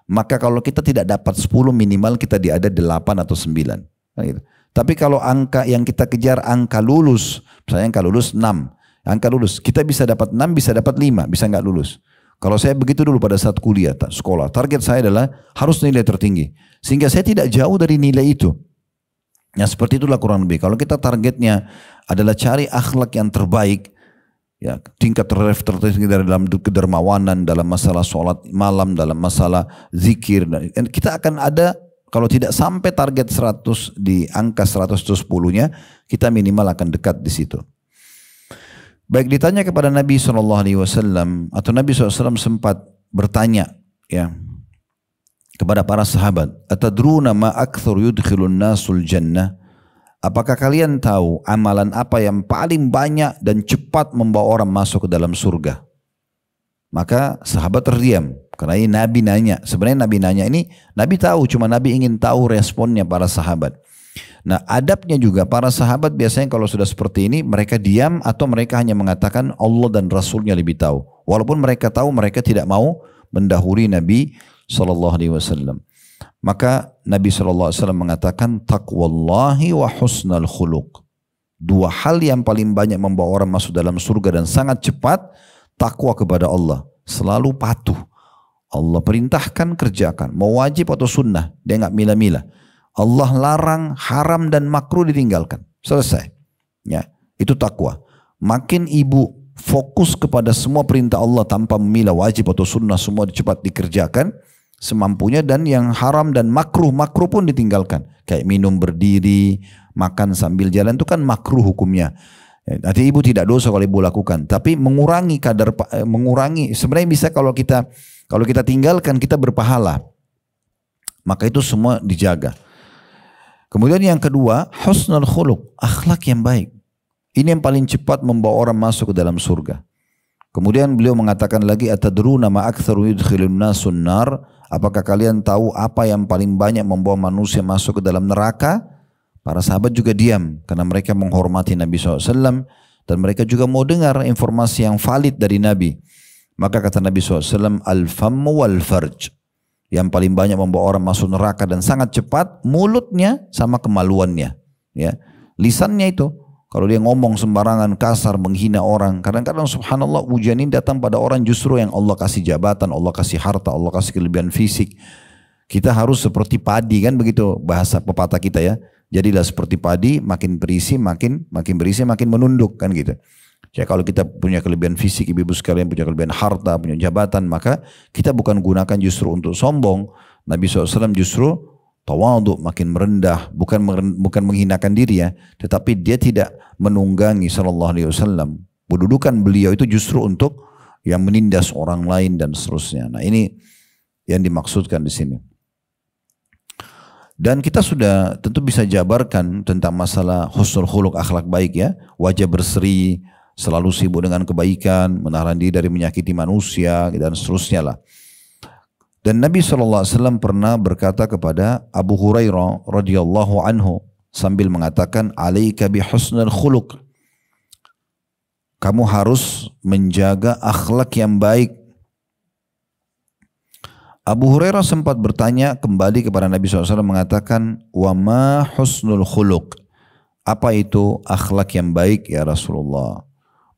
maka kalau kita tidak dapat 10 minimal kita ada 8 atau 9. Gitu. Tapi kalau angka yang kita kejar angka lulus, misalnya angka lulus 6, angka lulus, kita bisa dapat 6, bisa dapat 5, bisa nggak lulus. Kalau saya begitu dulu pada saat kuliah, sekolah, target saya adalah harus nilai tertinggi. Sehingga saya tidak jauh dari nilai itu. Ya seperti itulah kurang lebih. Kalau kita targetnya adalah cari akhlak yang terbaik, ya tingkat tertinggi dalam kedermawanan, dalam masalah sholat malam, dalam masalah zikir, dan kita akan ada. Kalau tidak sampai target 100 di angka 110-nya, kita minimal akan dekat di situ. Baik ditanya kepada Nabi SAW, atau Nabi SAW sempat bertanya ya kepada para sahabat, atadruna ma akthar yudkhilun nasul jannah? Apakah kalian tahu amalan apa yang paling banyak dan cepat membawa orang masuk ke dalam surga? Maka sahabat terdiam. Karena ini Nabi nanya. Sebenarnya Nabi nanya ini, Nabi tahu, cuma Nabi ingin tahu responnya para sahabat. Nah adabnya juga para sahabat biasanya kalau sudah seperti ini, mereka diam atau mereka hanya mengatakan Allah dan Rasulnya lebih tahu. Walaupun mereka tahu, mereka tidak mau mendahului Nabi SAW. Maka Nabi SAW mengatakan, taqwallahi wa husnal khuluq. Dua hal yang paling banyak membawa orang masuk dalam surga dan sangat cepat, takwa kepada Allah. Selalu patuh. Allah perintahkan, kerjakan. Mau wajib atau sunnah, dia nggak milah-milah. Allah larang, haram dan makruh ditinggalkan. Selesai. Ya, itu takwa. Makin ibu fokus kepada semua perintah Allah tanpa memilah wajib atau sunnah, semua cepat dikerjakan semampunya, dan yang haram dan makruh pun ditinggalkan. Kayak minum berdiri, makan sambil jalan itu kan makruh hukumnya. Nanti ibu tidak dosa kalau ibu lakukan, tapi mengurangi sebenarnya bisa kalau kita tinggalkan kita berpahala. Maka itu semua dijaga. Kemudian yang kedua, husnul khuluq, akhlak yang baik. Ini yang paling cepat membawa orang masuk ke dalam surga. Kemudian beliau mengatakan lagi, atadruna ma aktsaru yudkhilun nasun nar? Apakah kalian tahu apa yang paling banyak membawa manusia masuk ke dalam neraka? Para sahabat juga diam karena mereka menghormati Nabi SAW dan mereka juga mau dengar informasi yang valid dari Nabi. Maka kata Nabi SAW, al-fammu wal-farj. Yang paling banyak membawa orang masuk neraka dan sangat cepat, mulutnya sama kemaluannya. Ya. Lisannya itu, kalau dia ngomong sembarangan, kasar, menghina orang. Kadang-kadang subhanallah ujian ini datang pada orang justru yang Allah kasih jabatan, Allah kasih harta, Allah kasih kelebihan fisik. Kita harus seperti padi, kan begitu bahasa pepatah kita ya. Jadilah seperti padi, makin berisi, makin berisi, makin menunduk, kan gitu. Ya kalau kita punya kelebihan fisik, ibu-ibu sekalian punya kelebihan harta, punya jabatan, maka kita bukan gunakan justru untuk sombong. Nabi SAW justru tawadhu, makin merendah, bukan menghinakan diri ya, tetapi dia tidak menunggangi SAW. Kedudukan beliau itu justru untuk yang menindas orang lain dan seterusnya. Nah ini yang dimaksudkan di sini. Dan kita sudah tentu bisa jabarkan tentang masalah husnul khuluq, akhlak baik ya. Wajah berseri, selalu sibuk dengan kebaikan, menahan diri dari menyakiti manusia dan seterusnya lah. Dan Nabi SAW pernah berkata kepada Abu Hurairah radhiyallahu anhu sambil mengatakan, alaika bi husnul khuluq. Kamu harus menjaga akhlak yang baik. Abu Hurairah sempat bertanya kembali kepada Nabi SAW mengatakan, wa ma husnul khuluq? Apa itu akhlak yang baik ya Rasulullah?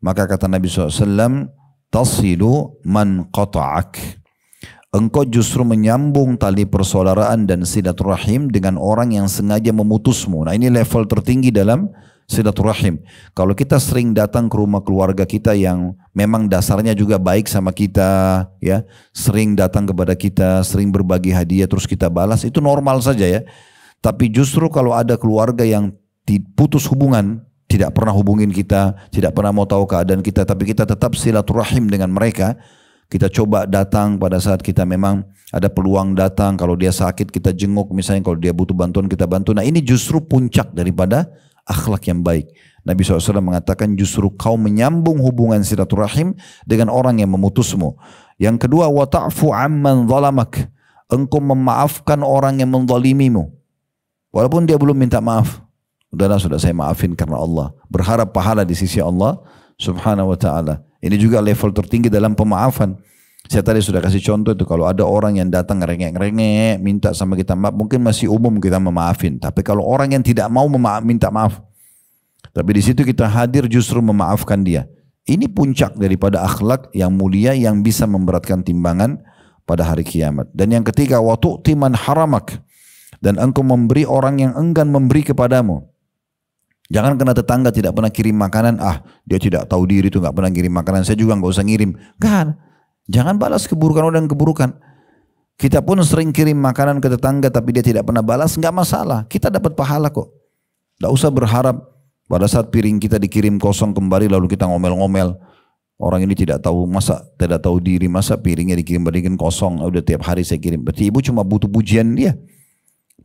Maka kata Nabi SAW, tasilu man qata'ak. Engkau justru menyambung tali persaudaraan dan silaturahim dengan orang yang sengaja memutusmu. Nah ini level tertinggi dalam silaturahim. Kalau kita sering datang ke rumah keluarga kita yang memang dasarnya juga baik sama kita, ya, sering datang kepada kita, sering berbagi hadiah terus kita balas, itu normal saja ya. Tapi justru kalau ada keluarga yang putus hubungan, tidak pernah hubungin kita, tidak pernah mau tahu keadaan kita, tapi kita tetap silaturahim dengan mereka, Kita coba datang pada saat kita memang ada peluang datang. Kalau dia sakit kita jenguk misalnya. Kalau dia butuh bantuan kita bantu. Nah ini justru puncak daripada akhlak yang baik. Nabi SAW mengatakan justru kau menyambung hubungan silaturahim dengan orang yang memutusmu. Yang kedua, wa ta'fu amman zalamak. Engkau memaafkan orang yang menzalimimu. Walaupun dia belum minta maaf. Udahlah, sudah saya maafin karena Allah. Berharap pahala di sisi Allah subhanahu wa ta'ala. Ini juga level tertinggi dalam pemaafan. Saya tadi sudah kasih contoh itu. Kalau ada orang yang datang ngerengek-ngerengek, minta sama kita maaf, mungkin masih umum kita memaafin. Tapi kalau orang yang tidak mau minta maaf, tapi di situ kita hadir justru memaafkan dia. Ini puncak daripada akhlak yang mulia yang bisa memberatkan timbangan pada hari kiamat. Dan yang ketiga, wa tu'ti man haramak. Dan engkau memberi orang yang enggan memberi kepadamu. Jangan karena tetangga tidak pernah kirim makanan, dia tidak tahu diri itu nggak pernah kirim makanan, saya juga nggak usah ngirim. Kan? Jangan balas keburukan orang keburukan. Kita pun sering kirim makanan ke tetangga tapi dia tidak pernah balas, nggak masalah. Kita dapat pahala kok. Nggak usah berharap pada saat piring kita dikirim kosong kembali lalu kita ngomel-ngomel. Orang ini tidak tahu, tidak tahu diri, masa piringnya dikirim kosong, udah tiap hari saya kirim. Berarti ibu cuma butuh pujian dia.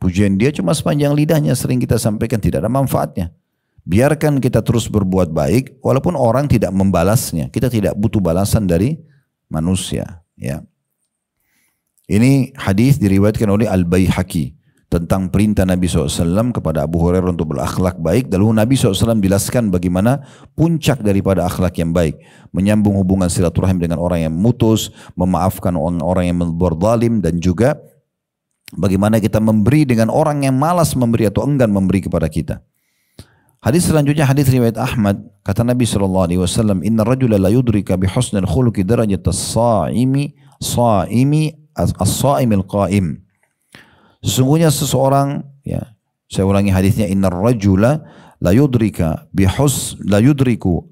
Pujian dia cuma sepanjang lidahnya, sering kita sampaikan, tidak ada manfaatnya. Biarkan kita terus berbuat baik, walaupun orang tidak membalasnya. Kita tidak butuh balasan dari manusia. Ya. Ini hadis diriwayatkan oleh Al-Baihaqi. Tentang perintah Nabi SAW kepada Abu Hurairah untuk berakhlak baik. Lalu Nabi SAW jelaskan bagaimana puncak daripada akhlak yang baik. Menyambung hubungan silaturahim dengan orang yang memutus, memaafkan orang yang berzalim, dan juga bagaimana kita memberi dengan orang yang malas memberi atau enggan memberi kepada kita. Hadis selanjutnya hadis riwayat Ahmad. Kata Nabi SAW, Inna rajula la yudrika bihusnil khuluki darajat as-sa'imi as-sa'imil qa'im. Sesungguhnya seseorang, ya, saya ulangi hadisnya, innar rajula la yudriku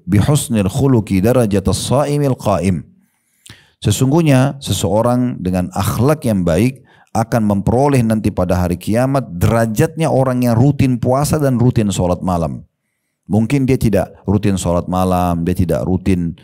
bihusnil khuluqi darajat as-sa'imil qa'im. Sesungguhnya seseorang dengan akhlak yang baik akan memperoleh nanti pada hari kiamat derajatnya orang yang rutin puasa dan rutin sholat malam. Mungkin dia tidak rutin sholat malam, dia tidak rutin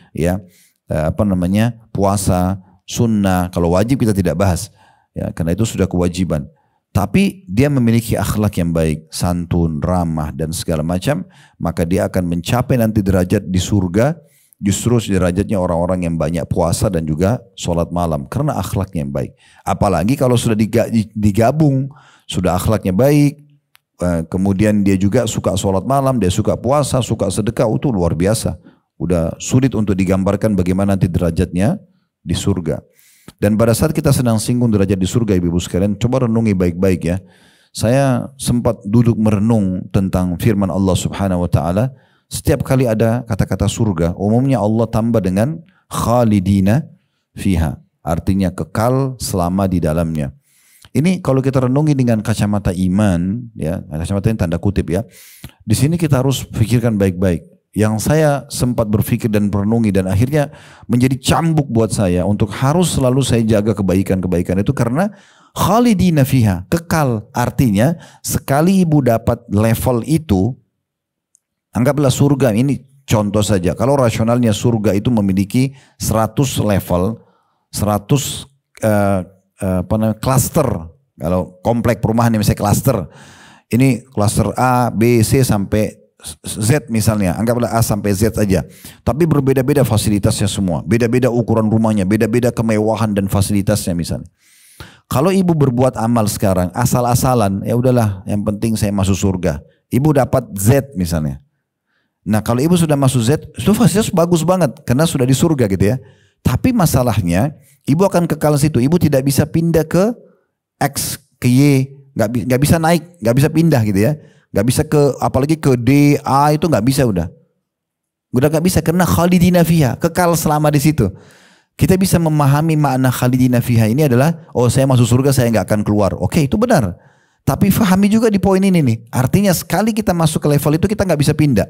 puasa sunnah. Kalau wajib kita tidak bahas, ya, karena itu sudah kewajiban. Tapi dia memiliki akhlak yang baik, santun, ramah, dan segala macam, maka dia akan mencapai nanti derajat di surga, justru derajatnya orang-orang yang banyak puasa dan juga sholat malam, karena akhlaknya yang baik. Apalagi kalau sudah digabung, sudah akhlaknya baik, kemudian dia juga suka sholat malam, dia suka puasa, suka sedekah, itu luar biasa. Udah sulit untuk digambarkan bagaimana nanti derajatnya di surga. Dan pada saat kita sedang singgung derajat di surga, ibu-ibu sekalian, coba renungi baik-baik ya. Saya sempat duduk merenung tentang firman Allah Subhanahu wa taala. Setiap kali ada kata-kata surga, umumnya Allah tambah dengan khalidina fiha, artinya kekal selama di dalamnya. Ini kalau kita renungi dengan kacamata iman, ya, kacamata ini tanda kutip ya. Di sini kita harus pikirkan baik-baik. Yang saya sempat berpikir dan merenungi dan akhirnya menjadi cambuk buat saya untuk harus selalu saya jaga kebaikan-kebaikan itu karena khalidina fiha, kekal. Artinya sekali ibu dapat level itu, anggaplah surga ini contoh saja. Kalau rasionalnya surga itu memiliki 100 level, 100 cluster. Kalau komplek perumahan misalnya cluster. Ini cluster A, B, C sampai Z misalnya, anggaplah A sampai Z aja. Tapi berbeda-beda fasilitasnya semua. Beda-beda ukuran rumahnya, beda-beda kemewahan dan fasilitasnya misalnya. Kalau ibu berbuat amal sekarang, asal-asalan, ya udahlah yang penting saya masuk surga. Ibu dapat Z misalnya. Nah kalau ibu sudah masuk Z, itu fasilitas bagus banget. Karena sudah di surga gitu ya. Tapi masalahnya, ibu akan kekal situ. Ibu tidak bisa pindah ke X, ke Y. Gak bisa naik, gak bisa pindah gitu ya. Gak bisa apalagi ke D, A itu gak bisa udah gak bisa karena khalidina fiha, kekal selama di situ. Kita bisa memahami makna khalidina fiha ini adalah, oh saya masuk surga saya gak akan keluar. Oke, itu benar. Tapi fahami juga di poin ini nih. Artinya sekali kita masuk ke level itu kita gak bisa pindah.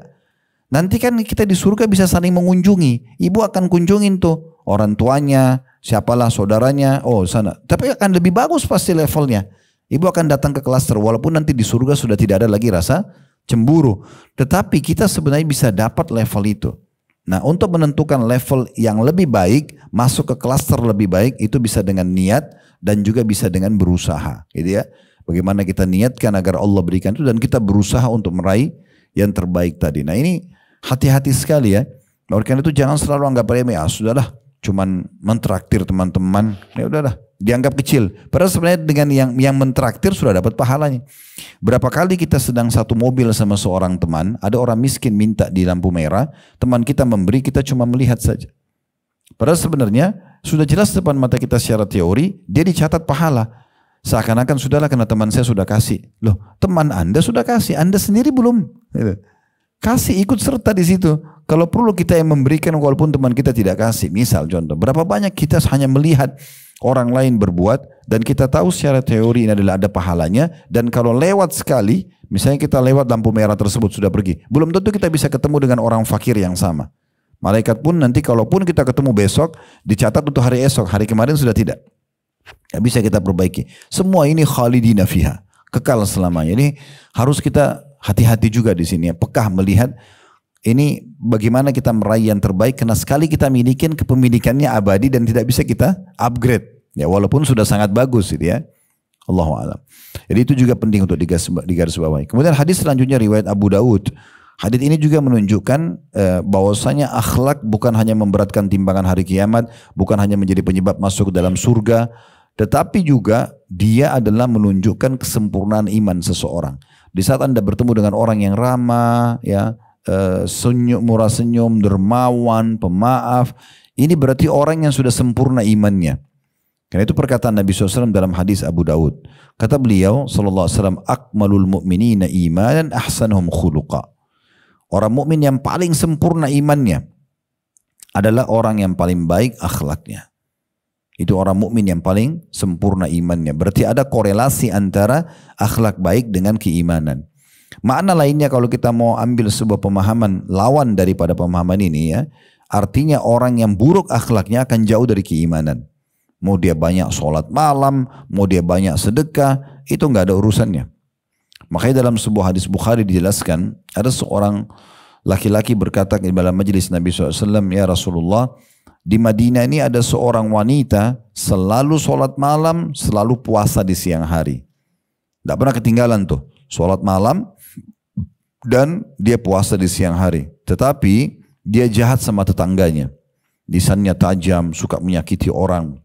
Nanti kan kita di surga bisa saling mengunjungi. Ibu akan kunjungin tuh orang tuanya, siapalah saudaranya, oh sana. Tapi akan lebih bagus pasti levelnya. Ibu akan datang ke klaster walaupun nanti di surga sudah tidak ada lagi rasa cemburu. Tetapi kita sebenarnya bisa dapat level itu. Nah, untuk menentukan level yang lebih baik, masuk ke klaster lebih baik, itu bisa dengan niat dan juga bisa dengan berusaha, gitu ya. Bagaimana kita niatkan agar Allah berikan itu dan kita berusaha untuk meraih yang terbaik tadi. Nah, ini hati-hati sekali ya. Oleh karena itu jangan selalu anggap remeh, sudahlah, cuman mentraktir teman-teman, ya udahlah, dianggap kecil. Padahal sebenarnya dengan yang mentraktir sudah dapat pahalanya. Berapa kali kita sedang satu mobil sama seorang teman, ada orang miskin minta di lampu merah, teman kita memberi, kita cuma melihat saja. Padahal sebenarnya sudah jelas depan mata kita secara teori, dia dicatat pahala. Seakan-akan sudahlah karena teman saya sudah kasih. Loh, teman Anda sudah kasih, Anda sendiri belum. Kasih, ikut serta di situ. Kalau perlu kita yang memberikan walaupun teman kita tidak kasih. Misal contoh, berapa banyak kita hanya melihat orang lain berbuat dan kita tahu secara teori ini adalah ada pahalanya, dan kalau lewat sekali, misalnya kita lewat lampu merah tersebut sudah pergi, belum tentu kita bisa ketemu dengan orang fakir yang sama. Malaikat pun nanti kalaupun kita ketemu besok, dicatat untuk hari esok, hari kemarin sudah tidak. Ya, bisa kita perbaiki. Semua ini khalidina fiha, kekal selamanya. Ini harus kita hati-hati juga di sini, pekah melihat ini bagaimana kita meraih yang terbaik, karena sekali kita milikin, kepemilikannya abadi dan tidak bisa kita upgrade. Ya, walaupun sudah sangat bagus gitu ya. Allahu a'lam. Jadi itu juga penting untuk digarisbawahi. Kemudian hadis selanjutnya riwayat Abu Daud. Hadis ini juga menunjukkan bahwasanya akhlak bukan hanya memberatkan timbangan hari kiamat, bukan hanya menjadi penyebab masuk ke dalam surga, tetapi juga dia adalah menunjukkan kesempurnaan iman seseorang. Di saat Anda bertemu dengan orang yang ramah, ya, senyum, murah senyum, dermawan, pemaaf, ini berarti orang yang sudah sempurna imannya. Karena itu perkataan Nabi SAW dalam hadis Abu Daud. Kata beliau SAW, akmalul mu'minina imanan ahsanuhum khuluqa. Orang mukmin yang paling sempurna imannya adalah orang yang paling baik akhlaknya. Itu orang mukmin yang paling sempurna imannya. Berarti ada korelasi antara akhlak baik dengan keimanan. Makna lainnya kalau kita mau ambil sebuah pemahaman lawan daripada pemahaman ini ya, artinya orang yang buruk akhlaknya akan jauh dari keimanan. Mau dia banyak sholat malam, mau dia banyak sedekah, itu nggak ada urusannya. Makanya dalam sebuah hadis Bukhari dijelaskan, ada seorang laki-laki berkata di dalam majelis Nabi SAW, ya Rasulullah, di Madinah ini ada seorang wanita selalu sholat malam, selalu puasa di siang hari. Tidak pernah ketinggalan tuh, sholat malam dan dia puasa di siang hari. Tetapi dia jahat sama tetangganya. Lisannya tajam, suka menyakiti orang.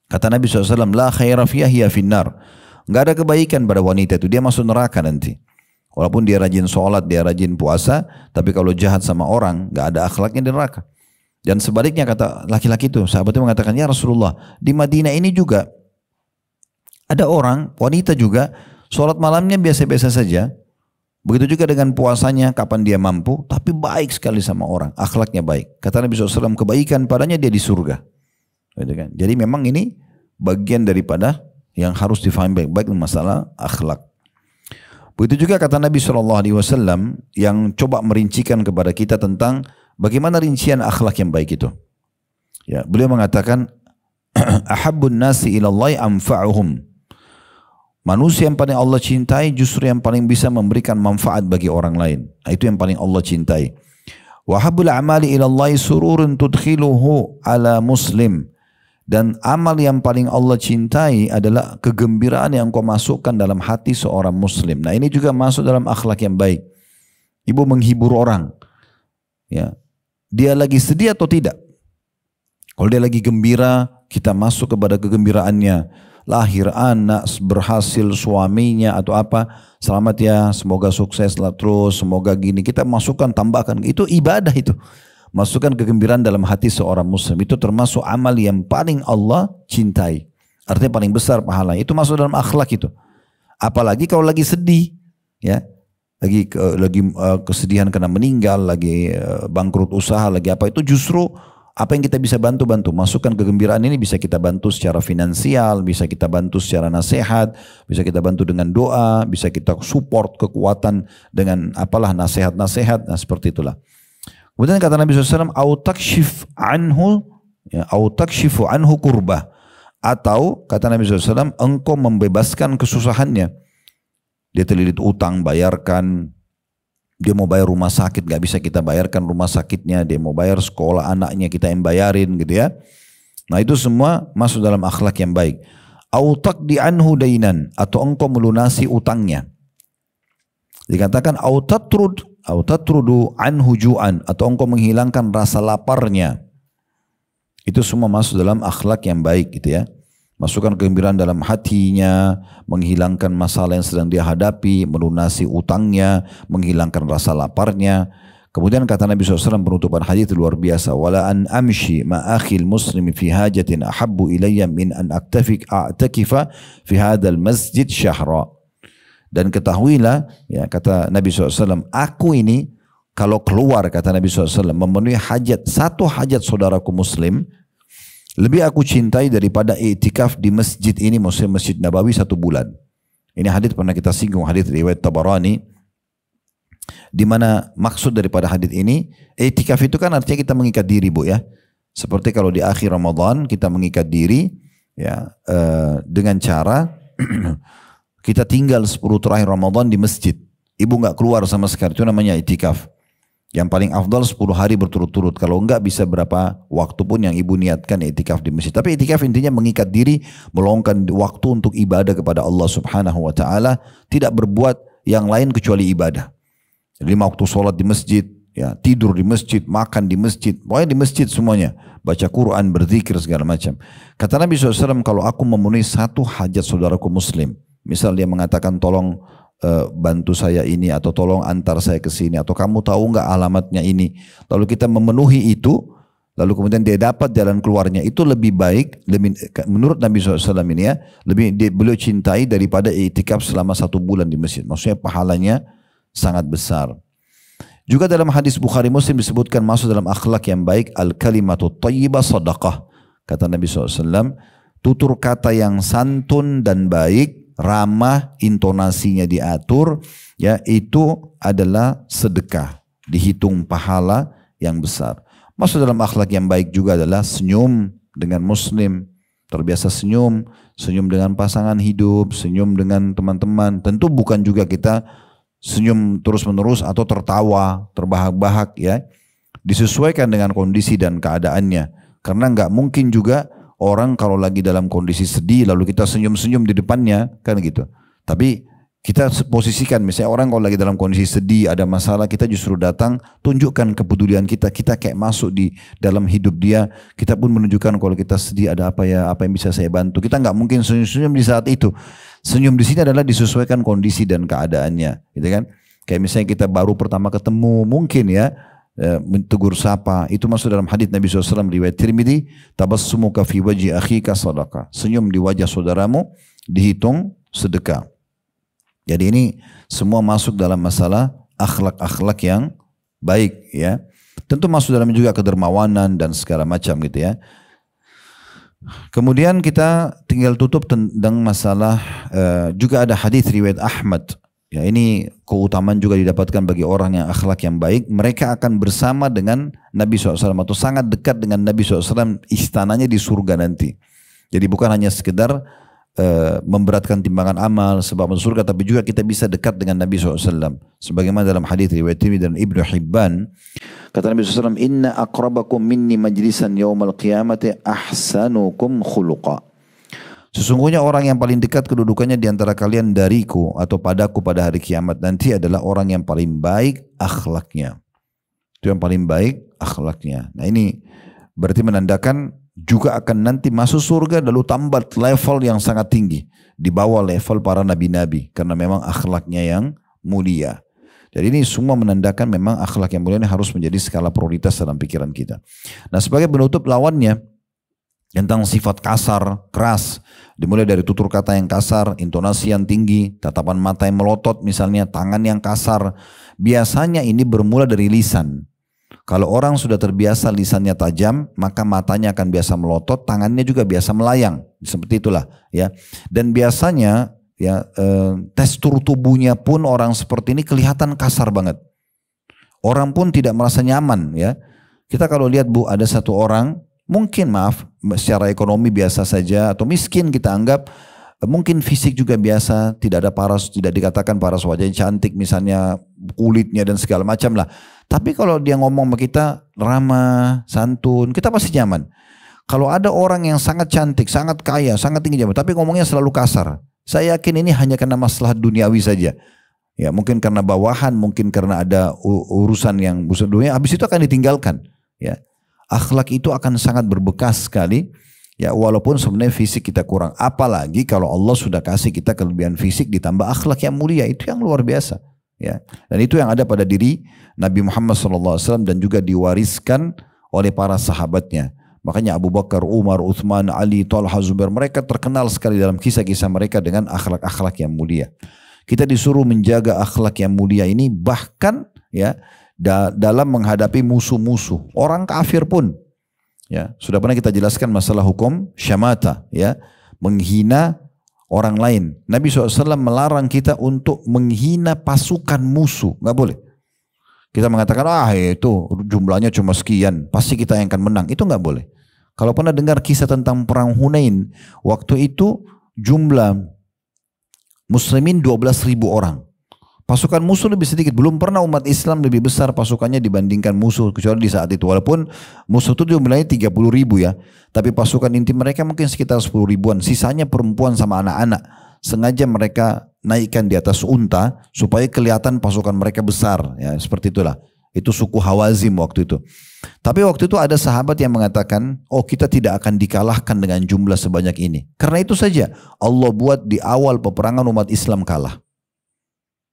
Kata Nabi SAW, la khaira fiyah hiya finnar. Nggak ada kebaikan pada wanita itu, dia masuk neraka nanti. Walaupun dia rajin sholat, dia rajin puasa, tapi kalau jahat sama orang, nggak ada akhlaknya di neraka. Dan sebaliknya kata laki-laki itu, sahabatnya mengatakan, ya Rasulullah, di Madinah ini juga ada orang, wanita juga, sholat malamnya biasa-biasa saja. Begitu juga dengan puasanya, kapan dia mampu, tapi baik sekali sama orang, akhlaknya baik. Kata Nabi SAW, kebaikan padanya dia di surga. Jadi memang ini bagian daripada yang harus difahami baik-baik masalah akhlak. Begitu juga kata Nabi SAW yang coba merincikan kepada kita tentang bagaimana rincian akhlak yang baik itu. Ya, beliau mengatakan, ahabbun nasi ilallahi anfa'uhum. Manusia yang paling Allah cintai justru yang paling bisa memberikan manfaat bagi orang lain. Nah, itu yang paling Allah cintai. Wa habbul a'mali ilallahi sururun tudkhiluhu ala muslim. Dan amal yang paling Allah cintai adalah kegembiraan yang kau masukkan dalam hati seorang muslim. Nah, ini juga masuk dalam akhlak yang baik. Ibu menghibur orang. Ya, dia lagi sedih atau tidak? Kalau dia lagi gembira, kita masuk kepada kegembiraannya. Lahir anak, berhasil suaminya atau apa, selamat ya, semoga sukses lah terus, semoga gini. Kita masukkan, tambahkan, itu ibadah itu. Masukkan kegembiraan dalam hati seorang muslim. Itu termasuk amal yang paling Allah cintai. Artinya paling besar pahalanya. Itu masuk dalam akhlak itu. Apalagi kalau lagi sedih, ya, lagi kesedihan karena meninggal, lagi bangkrut usaha, lagi apa, itu justru apa yang kita bisa bantu, masukkan kegembiraan ini, bisa kita bantu secara finansial, bisa kita bantu secara nasihat, bisa kita bantu dengan doa, bisa kita support kekuatan dengan apalah nasihat-nasihat, nah seperti itulah. Kemudian kata Nabi SAW, au takshif anhu kurbah, atau kata Nabi SAW, engkau membebaskan kesusahannya. Dia terlilit utang, bayarkan. Dia mau bayar rumah sakit, gak bisa kita bayarkan rumah sakitnya. Dia mau bayar sekolah anaknya, kita yang bayarin gitu ya. Nah itu semua masuk dalam akhlak yang baik. Au taqdi anhu dainan, atau engkau melunasi utangnya. Dikatakan au tatrudu anhu ju'an, atau engkau menghilangkan rasa laparnya. Itu semua masuk dalam akhlak yang baik gitu ya. Masukkan kegembiraan dalam hatinya, menghilangkan masalah yang sedang dia hadapi, melunasi utangnya, menghilangkan rasa laparnya. Kemudian kata Nabi SAW penutupan hadis luar biasa, wala an amshi ma'akhil muslimi fi hajatin ahabbu ilayya min an a'takifa fi hadzal masjid syahra. Dan ketahuilah, ya kata Nabi SAW, aku ini kalau keluar, kata Nabi SAW, memenuhi hajat, satu hajat saudaraku muslim, lebih aku cintai daripada i'tikaf di masjid ini, maksudnya Masjid Nabawi 1 bulan. Ini hadis pernah kita singgung, hadis riwayat Tabarani, di mana maksud daripada hadis ini, i'tikaf itu kan artinya kita mengikat diri, Bu ya. Seperti kalau di akhir Ramadan kita mengikat diri, ya dengan cara kita tinggal 10 terakhir Ramadan di masjid. Ibu nggak keluar sama sekali, itu namanya i'tikaf. Yang paling afdal 10 hari berturut-turut. Kalau enggak bisa berapa waktu pun yang ibu niatkan i'tikaf di masjid. Tapi i'tikaf intinya mengikat diri, meluangkan waktu untuk ibadah kepada Allah Subhanahu wa taala, tidak berbuat yang lain kecuali ibadah. 5 waktu sholat di masjid, ya, tidur di masjid, makan di masjid, pokoknya di masjid semuanya. Baca Quran, berzikir segala macam. Kata Nabi SAW, kalau aku memenuhi satu hajat saudaraku muslim, misal dia mengatakan tolong bantu saya ini, atau tolong antar saya ke sini, atau kamu tahu nggak alamatnya ini, lalu kita memenuhi itu, lalu kemudian dia dapat jalan keluarnya, itu lebih baik, menurut Nabi SAW ini ya, beliau cintai daripada i'tikaf selama 1 bulan di masjid. Maksudnya pahalanya sangat besar. Juga dalam hadis Bukhari Muslim disebutkan masuk dalam akhlak yang baik, al-kalimatu thayyibah sadaqah. Kata Nabi SAW, tutur kata yang santun dan baik, ramah, intonasinya diatur, ya itu adalah sedekah, dihitung pahala yang besar. Masuk dalam akhlak yang baik juga adalah senyum dengan muslim, terbiasa senyum, senyum dengan pasangan hidup, senyum dengan teman-teman. Tentu bukan juga kita senyum terus-menerus atau tertawa, terbahak-bahak ya. Disesuaikan dengan kondisi dan keadaannya. Karena nggak mungkin juga orang kalau lagi dalam kondisi sedih lalu kita senyum-senyum di depannya, kan gitu. Tapi kita posisikan, misalnya orang kalau lagi dalam kondisi sedih, ada masalah, kita justru datang, tunjukkan kepedulian kita, kita kayak masuk di dalam hidup dia, kita pun menunjukkan kalau kita sedih ada apa ya, apa yang bisa saya bantu. Kita nggak mungkin senyum-senyum di saat itu. Senyum di sini adalah disesuaikan kondisi dan keadaannya, gitu kan? Kayak misalnya kita baru pertama ketemu, mungkin ya, tegur sapa, itu masuk dalam hadits Nabi SAW riwayat Tirmidzi, tabassumuka fi wajhi akhika sadaqah, senyum di wajah saudaramu dihitung sedekah. Jadi ini semua masuk dalam masalah akhlak-akhlak yang baik ya. Tentu masuk dalam juga kedermawanan dan segala macam gitu ya. Kemudian kita tinggal tutup tentang masalah juga ada hadis riwayat Ahmad. Ya, ini keutamaan juga didapatkan bagi orang yang akhlak yang baik. Mereka akan bersama dengan Nabi SAW atau sangat dekat dengan Nabi SAW, istananya di surga nanti. Jadi bukan hanya sekedar memberatkan timbangan amal sebab masuk surga, tapi juga kita bisa dekat dengan Nabi SAW. Sebagaimana dalam hadis riwayat Tirmidzi dan Ibnu Hibban, kata Nabi SAW, Inna akrabakum minni majlisan yawmal qiyamati ahsanukum khuluqa. Sesungguhnya orang yang paling dekat kedudukannya di antara kalian dariku atau padaku pada hari kiamat nanti adalah orang yang paling baik akhlaknya. Itu yang paling baik akhlaknya. Nah ini berarti menandakan juga akan nanti masuk surga lalu tambah level yang sangat tinggi. Di bawah level para nabi-nabi. Karena memang akhlaknya yang mulia. Jadi ini semua menandakan memang akhlak yang mulia ini harus menjadi skala prioritas dalam pikiran kita. Nah sebagai penutup lawannya, tentang sifat kasar, keras, dimulai dari tutur kata yang kasar, intonasi yang tinggi, tatapan mata yang melotot misalnya, tangan yang kasar. Biasanya ini bermula dari lisan. Kalau orang sudah terbiasa lisannya tajam, maka matanya akan biasa melotot, tangannya juga biasa melayang. Seperti itulah ya. Dan biasanya ya tekstur tubuhnya pun orang seperti ini kelihatan kasar banget. Orang pun tidak merasa nyaman ya. Kita kalau lihat Bu, ada satu orang mungkin maaf secara ekonomi biasa saja atau miskin kita anggap, mungkin fisik juga biasa, tidak ada paras, tidak dikatakan paras wajahnya cantik misalnya, kulitnya dan segala macam lah. Tapi kalau dia ngomong sama kita ramah, santun, kita pasti nyaman. Kalau ada orang yang sangat cantik, sangat kaya, sangat tinggi jabatan, tapi ngomongnya selalu kasar, saya yakin ini hanya karena masalah duniawi saja. Ya mungkin karena bawahan, mungkin karena ada urusan yang besar dunia, habis itu akan ditinggalkan. Ya, akhlak itu akan sangat berbekas sekali. Ya walaupun sebenarnya fisik kita kurang, apalagi kalau Allah sudah kasih kita kelebihan fisik ditambah akhlak yang mulia, itu yang luar biasa. Ya, dan itu yang ada pada diri Nabi Muhammad SAW dan juga diwariskan oleh para sahabatnya. Makanya Abu Bakar, Umar, Uthman, Ali, Talha, Zubair, mereka terkenal sekali dalam kisah-kisah mereka dengan akhlak-akhlak yang mulia. Kita disuruh menjaga akhlak yang mulia ini bahkan ya dalam menghadapi musuh-musuh orang kafir pun. Ya, sudah pernah kita jelaskan masalah hukum syamata, ya, menghina orang lain. Nabi SAW melarang kita untuk menghina pasukan musuh, nggak boleh. Kita mengatakan itu jumlahnya cuma sekian, pasti kita yang akan menang, itu nggak boleh. Kalau pernah dengar kisah tentang perang Hunain, waktu itu jumlah muslimin 12.000 orang. Pasukan musuh lebih sedikit. Belum pernah umat Islam lebih besar pasukannya dibandingkan musuh. Kecuali di saat itu. Walaupun musuh itu jumlahnya 30.000 ya. Tapi pasukan inti mereka mungkin sekitar 10 ribuan. Sisanya perempuan sama anak-anak. Sengaja mereka naikkan di atas unta supaya kelihatan pasukan mereka besar. Ya, seperti itulah. Itu suku Hawazim waktu itu. Tapi waktu itu ada sahabat yang mengatakan, kita tidak akan dikalahkan dengan jumlah sebanyak ini. Karena itu saja Allah buat di awal peperangan umat Islam kalah.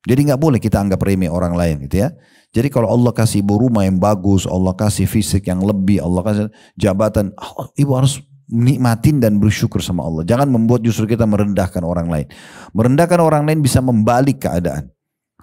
Jadi nggak boleh kita anggap remeh orang lain gitu ya. Jadi kalau Allah kasih ibu rumah yang bagus, Allah kasih fisik yang lebih, Allah kasih jabatan, ibu harus nikmatin dan bersyukur sama Allah. Jangan membuat justru kita merendahkan orang lain. Merendahkan orang lain bisa membalik keadaan.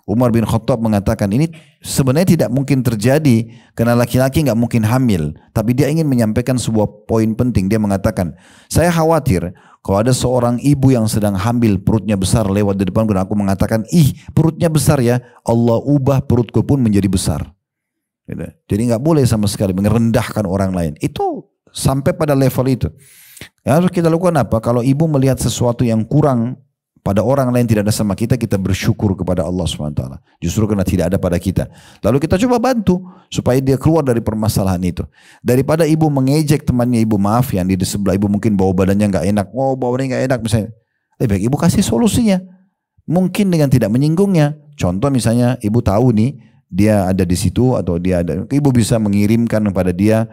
Umar bin Khattab mengatakan ini sebenarnya tidak mungkin terjadi karena laki-laki nggak mungkin hamil. Tapi dia ingin menyampaikan sebuah poin penting. Dia mengatakan, saya khawatir kalau ada seorang ibu yang sedang hamil perutnya besar lewat di depan dan aku mengatakan, perutnya besar ya, Allah ubah perutku pun menjadi besar. Jadi nggak boleh sama sekali merendahkan orang lain. Itu sampai pada level itu. Yang harus kita lakukan apa? Kalau ibu melihat sesuatu yang kurang pada orang lain tidak ada sama kita, kita bersyukur kepada Allah SWT. Justru karena tidak ada pada kita. Lalu kita coba bantu supaya dia keluar dari permasalahan itu. Daripada ibu mengejek temannya ibu, maaf yang di sebelah ibu mungkin bawa badannya nggak enak. Badannya nggak enak misalnya. Lebih baik ibu kasih solusinya. Mungkin dengan tidak menyinggungnya. Contoh misalnya ibu tahu nih dia ada di situ atau dia ada. Ibu bisa mengirimkan kepada dia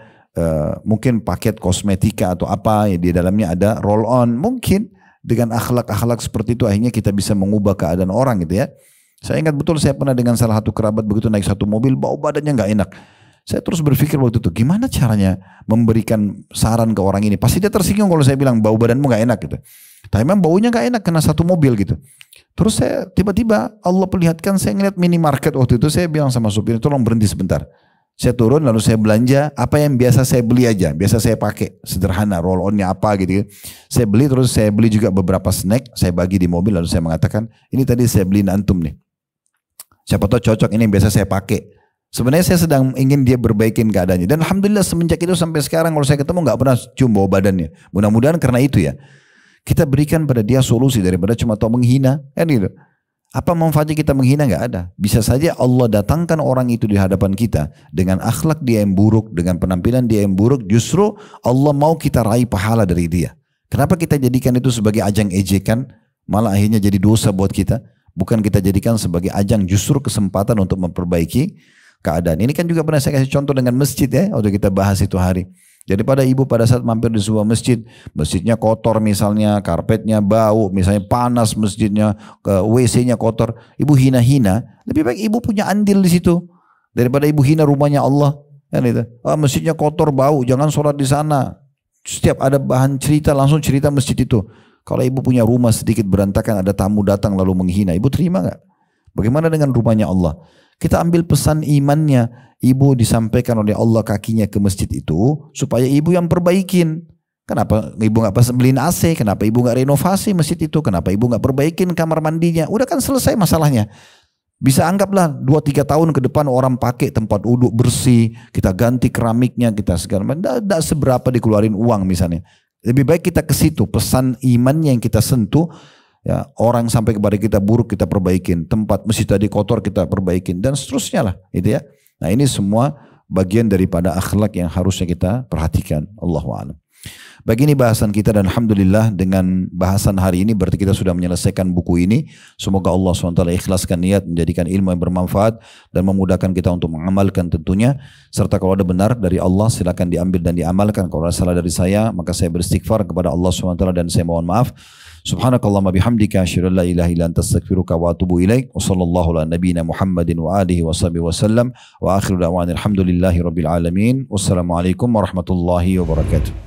mungkin paket kosmetika atau apa ya, di dalamnya ada roll on. Mungkin dengan akhlak-akhlak seperti itu akhirnya kita bisa mengubah keadaan orang gitu ya. Saya ingat betul saya pernah dengan salah satu kerabat begitu naik satu mobil bau badannya nggak enak. Saya terus berpikir waktu itu gimana caranya memberikan saran ke orang ini. Pasti dia tersinggung kalau saya bilang bau badanmu nggak enak gitu. Tapi memang baunya nggak enak kena satu mobil gitu. Terus saya tiba-tiba Allah perlihatkan saya ngeliat minimarket waktu itu, saya bilang sama supir tolong berhenti sebentar. Saya turun lalu saya belanja apa yang biasa saya beli aja, biasa saya pakai sederhana, roll onnya apa gitu. Saya beli terus saya beli juga beberapa snack, saya bagi di mobil lalu saya mengatakan ini tadi saya beliin antum nih. Siapa tahu cocok ini yang biasa saya pakai. Sebenarnya saya sedang ingin dia berbaikin keadaannya dan alhamdulillah semenjak itu sampai sekarang kalau saya ketemu nggak pernah cium bau badannya. Mudah-mudahan karena itu ya kita berikan pada dia solusi daripada cuma tahu menghina kan gitu. Apa manfaatnya kita menghina? Nggak ada. Bisa saja Allah datangkan orang itu di hadapan kita dengan akhlak dia yang buruk, dengan penampilan dia yang buruk, justru Allah mau kita raih pahala dari dia. Kenapa kita jadikan itu sebagai ajang ejekan, malah akhirnya jadi dosa buat kita? Bukan kita jadikan sebagai ajang justru kesempatan untuk memperbaiki keadaan. Ini kan juga pernah saya kasih contoh dengan masjid ya, waktu kita bahas itu hari. Daripada ibu pada saat mampir di sebuah masjid, masjidnya kotor misalnya, karpetnya bau, misalnya panas masjidnya, WC-nya kotor, ibu hina-hina, lebih baik ibu punya andil di situ daripada ibu hina rumahnya Allah. Kan itu. Masjidnya kotor bau, jangan sholat di sana. Setiap ada bahan cerita langsung cerita masjid itu. Kalau ibu punya rumah sedikit berantakan, ada tamu datang lalu menghina, ibu terima nggak? Bagaimana dengan rumahnya Allah? Kita ambil pesan imannya, ibu disampaikan oleh Allah kakinya ke masjid itu supaya ibu yang perbaikin. Kenapa ibu nggak pas beliin AC? Kenapa ibu nggak renovasi masjid itu? Kenapa ibu nggak perbaikin kamar mandinya? Udah kan selesai masalahnya. Bisa anggaplah 2-3 tahun ke depan orang pakai tempat wudhu bersih, kita ganti keramiknya, kita segala macam. Tidak seberapa dikeluarin uang misalnya. Lebih baik kita ke situ, pesan imannya yang kita sentuh. Ya, orang sampai kepada kita buruk kita perbaikin, tempat masjid tadi kotor kita perbaikin dan seterusnya lah, gitu ya. Nah, ini semua bagian daripada akhlak yang harusnya kita perhatikan. Allahu a'lam. Begini bahasan kita dan alhamdulillah dengan bahasan hari ini berarti kita sudah menyelesaikan buku ini. Semoga Allah SWT ikhlaskan niat menjadikan ilmu yang bermanfaat dan memudahkan kita untuk mengamalkan tentunya. Serta kalau ada benar dari Allah silakan diambil dan diamalkan. Kalau ada salah dari saya maka saya beristighfar kepada Allah SWT dan saya mohon maaf. Subhanakallahumma bihamdika asyhadu an la ilaha illa anta astaghfiruka wa atubu ilaik. Wa sallallahu ala nabiyyina Muhammadin wa alihi wa sahbihi wasallam. Wa akhiru da'wana alhamdulillahi rabbil alamin. Wassalamualaikum warahmatullahi wabarakatuh.